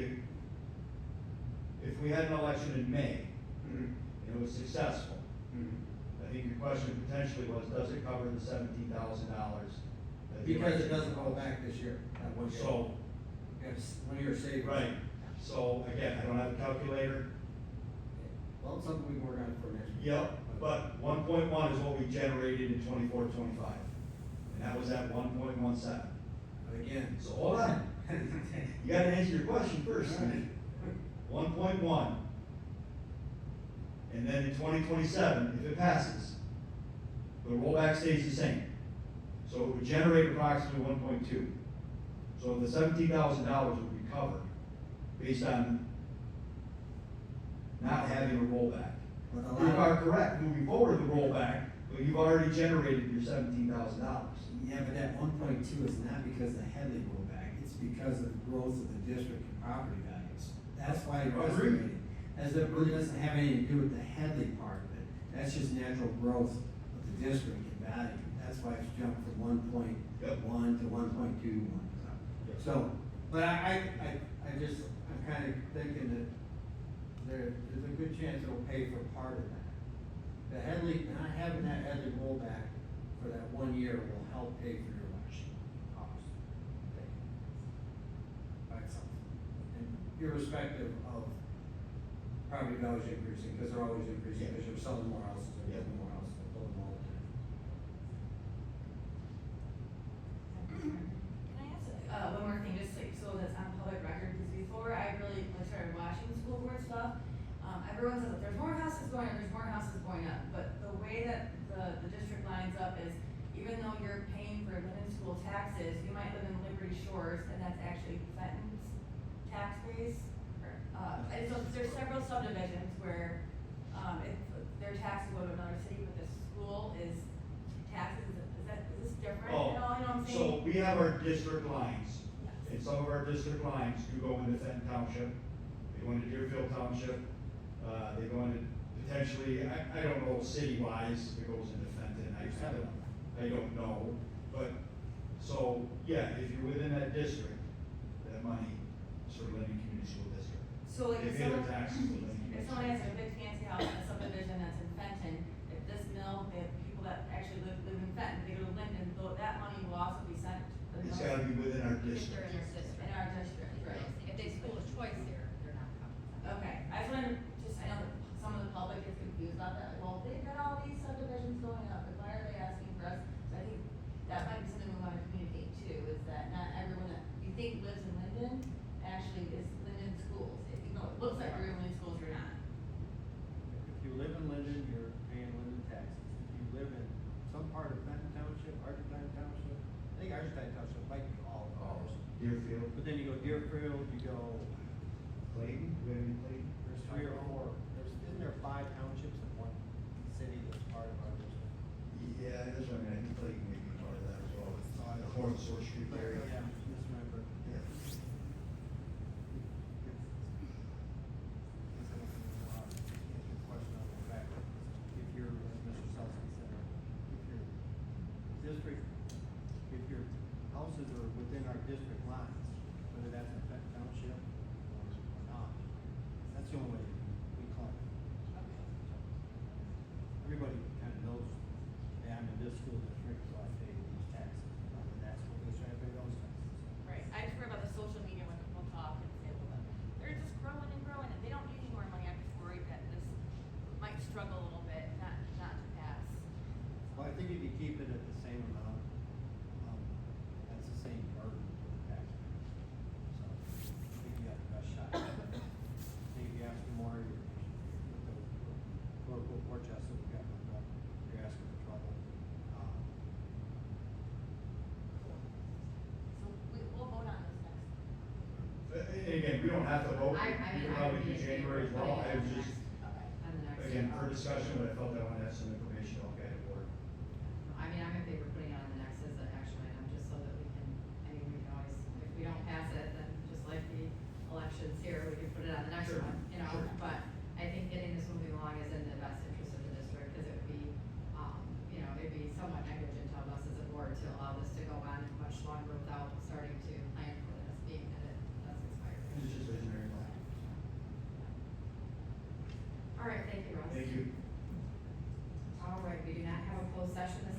A: if we had an election in May,
K: Mhm.
A: and it was successful,
K: Mhm.
A: I think your question potentially was, does it cover the $17,000?
K: Because it doesn't roll back this year, that one year.
A: So,
K: It's 1 year savings.
A: right, so again, I don't have a calculator.
K: Well, it's something we can work on for next year.
A: Yep, but 1.1 is what we generated in 24-25, and that was at 1.17.
K: But again.
A: So hold on, you gotta answer your question first.
K: All right.
A: 1.1. And then in 2027, if it passes, the rollback stays the same. So it would generate approximately 1.2. So the $17,000 would be covered based on not having a rollback.
K: But a
A: You
K: lot
A: are
K: of,
A: correct, moving forward, the rollback, but you've already generated your $17,000.
K: yeah, but that 1.2 is not because of the Headley rollback, it's because of the growth of the district and property values. That's why you're
A: Agreed.
K: estimating. As it really doesn't have anything to do with the Headley part of it. That's just natural growth of the district in value. That's why it's jumped from 1.1 to 1.2. So, but I'm kind of thinking that there's a good chance it'll pay for part of that. The Headley, not having that Headley rollback for that 1 year will help pay for your election cost. That's something. And irrespective of property values increasing, because they're always increasing, because you're selling more houses, and building more houses, and building all the time.
N: Can I ask one more thing, just like, so that's on public record, because before I really started watching school board stuff, everyone says that there's more houses going up, but the way that
O: the district lines up is, even though you're paying for Linden school taxes, you might live in Liberty Shores, and that's actually Fenton's tax base. And so there's several subdivisions where, if their taxes go to another city, but the school is taxes, is this different at all, you know what I'm saying?
A: So we have our district lines, and some of our district lines do go into Fenton Township, they go into Deerfield Township, they go into potentially, I don't know city-wise, if it goes into Fenton, I don't know, but, so, yeah, if you're within that district, that money is for Linden Community School District.
O: So like
A: They
O: if
A: pay their
O: someone,
A: taxes to Linden
O: if
A: Community
O: someone
A: School
O: has a big fancy house in a subdivision that's in Fenton, if this mill, they have people that actually live in Fenton, they go to Linden, though that money will also be sent to the
A: It's
O: mill.
A: gotta be within our
C: If they're
A: district.
C: in your district.
O: In our district, right.
C: If they school of choice here, they're not coming.
O: Okay, I just wanted to, I know that some of the public gets confused about that, well, they've got all these subdivisions going up, but why are they asking for us? So I think that might be something we wanna communicate too, is that not everyone that you think lives in Linden actually is Linden schools. Even though it looks like you're in Linden schools, you're not.
K: If you live in Linden, you're paying Linden taxes. If you live in some part of Fenton Township, Argentine Township, I think Argentine Township might be all of ours.
A: Deerfield,
K: But then you go Deerfield, you go,
A: Clayton, do we have any Clayton?
K: there's 3 or 4, isn't there 5 townships in one city that's part of our district?
A: Yeah, that's what I mean, I think Clayton may be part of that as well, the Fourth Source Street area.
K: Yeah, misremember.
A: Yeah.
K: Question on the fact that if you're, as Mr. Selsky said, if your district, if your houses are within our district lines, whether that's in Fenton Township or not, that's the only way we collect. Everybody kind of knows, hey, I'm in this school district, so I pay these taxes. I'm in that school district, I pay those taxes.
O: Right, I just worry about the social media when people talk and say, well, they're just growing and growing, and they don't need any more money. I'm just worried that this might struggle a little bit, not to pass.
K: Well, I think if you keep it at the same amount, that's the same burden for the taxpayer. So, I think you got the best shot. I think if you ask for more, you're, with the political war chest that we've got, you're asking for trouble.
O: So we'll vote on this next.
A: And again, we don't have to vote,
C: I
A: we
C: mean,
A: can
C: I
A: probably
C: would
A: do
C: be in
A: January as
C: favor
A: well,
C: of
A: I was
C: putting it
A: just,
C: on the next.
A: again, for discussion, but I felt I wanted to have some information about guided board.
C: I mean, I'm in favor of putting it on the next as an action item, just so that we can, I mean, we can always, if we don't pass it, then just like the elections here, we can put it on the next
A: Sure,
C: one, you know?
A: sure.
C: But I think getting this moving along is in the best interest of the district, because it would be, you know, it'd be somewhat negligent of us as a board to allow this to go on much longer without starting to plan for this, being that it does expire.
A: It's just visionary plan.
C: All right, thank you, Russ.
A: Thank you.
C: All right, we do not have a closed session this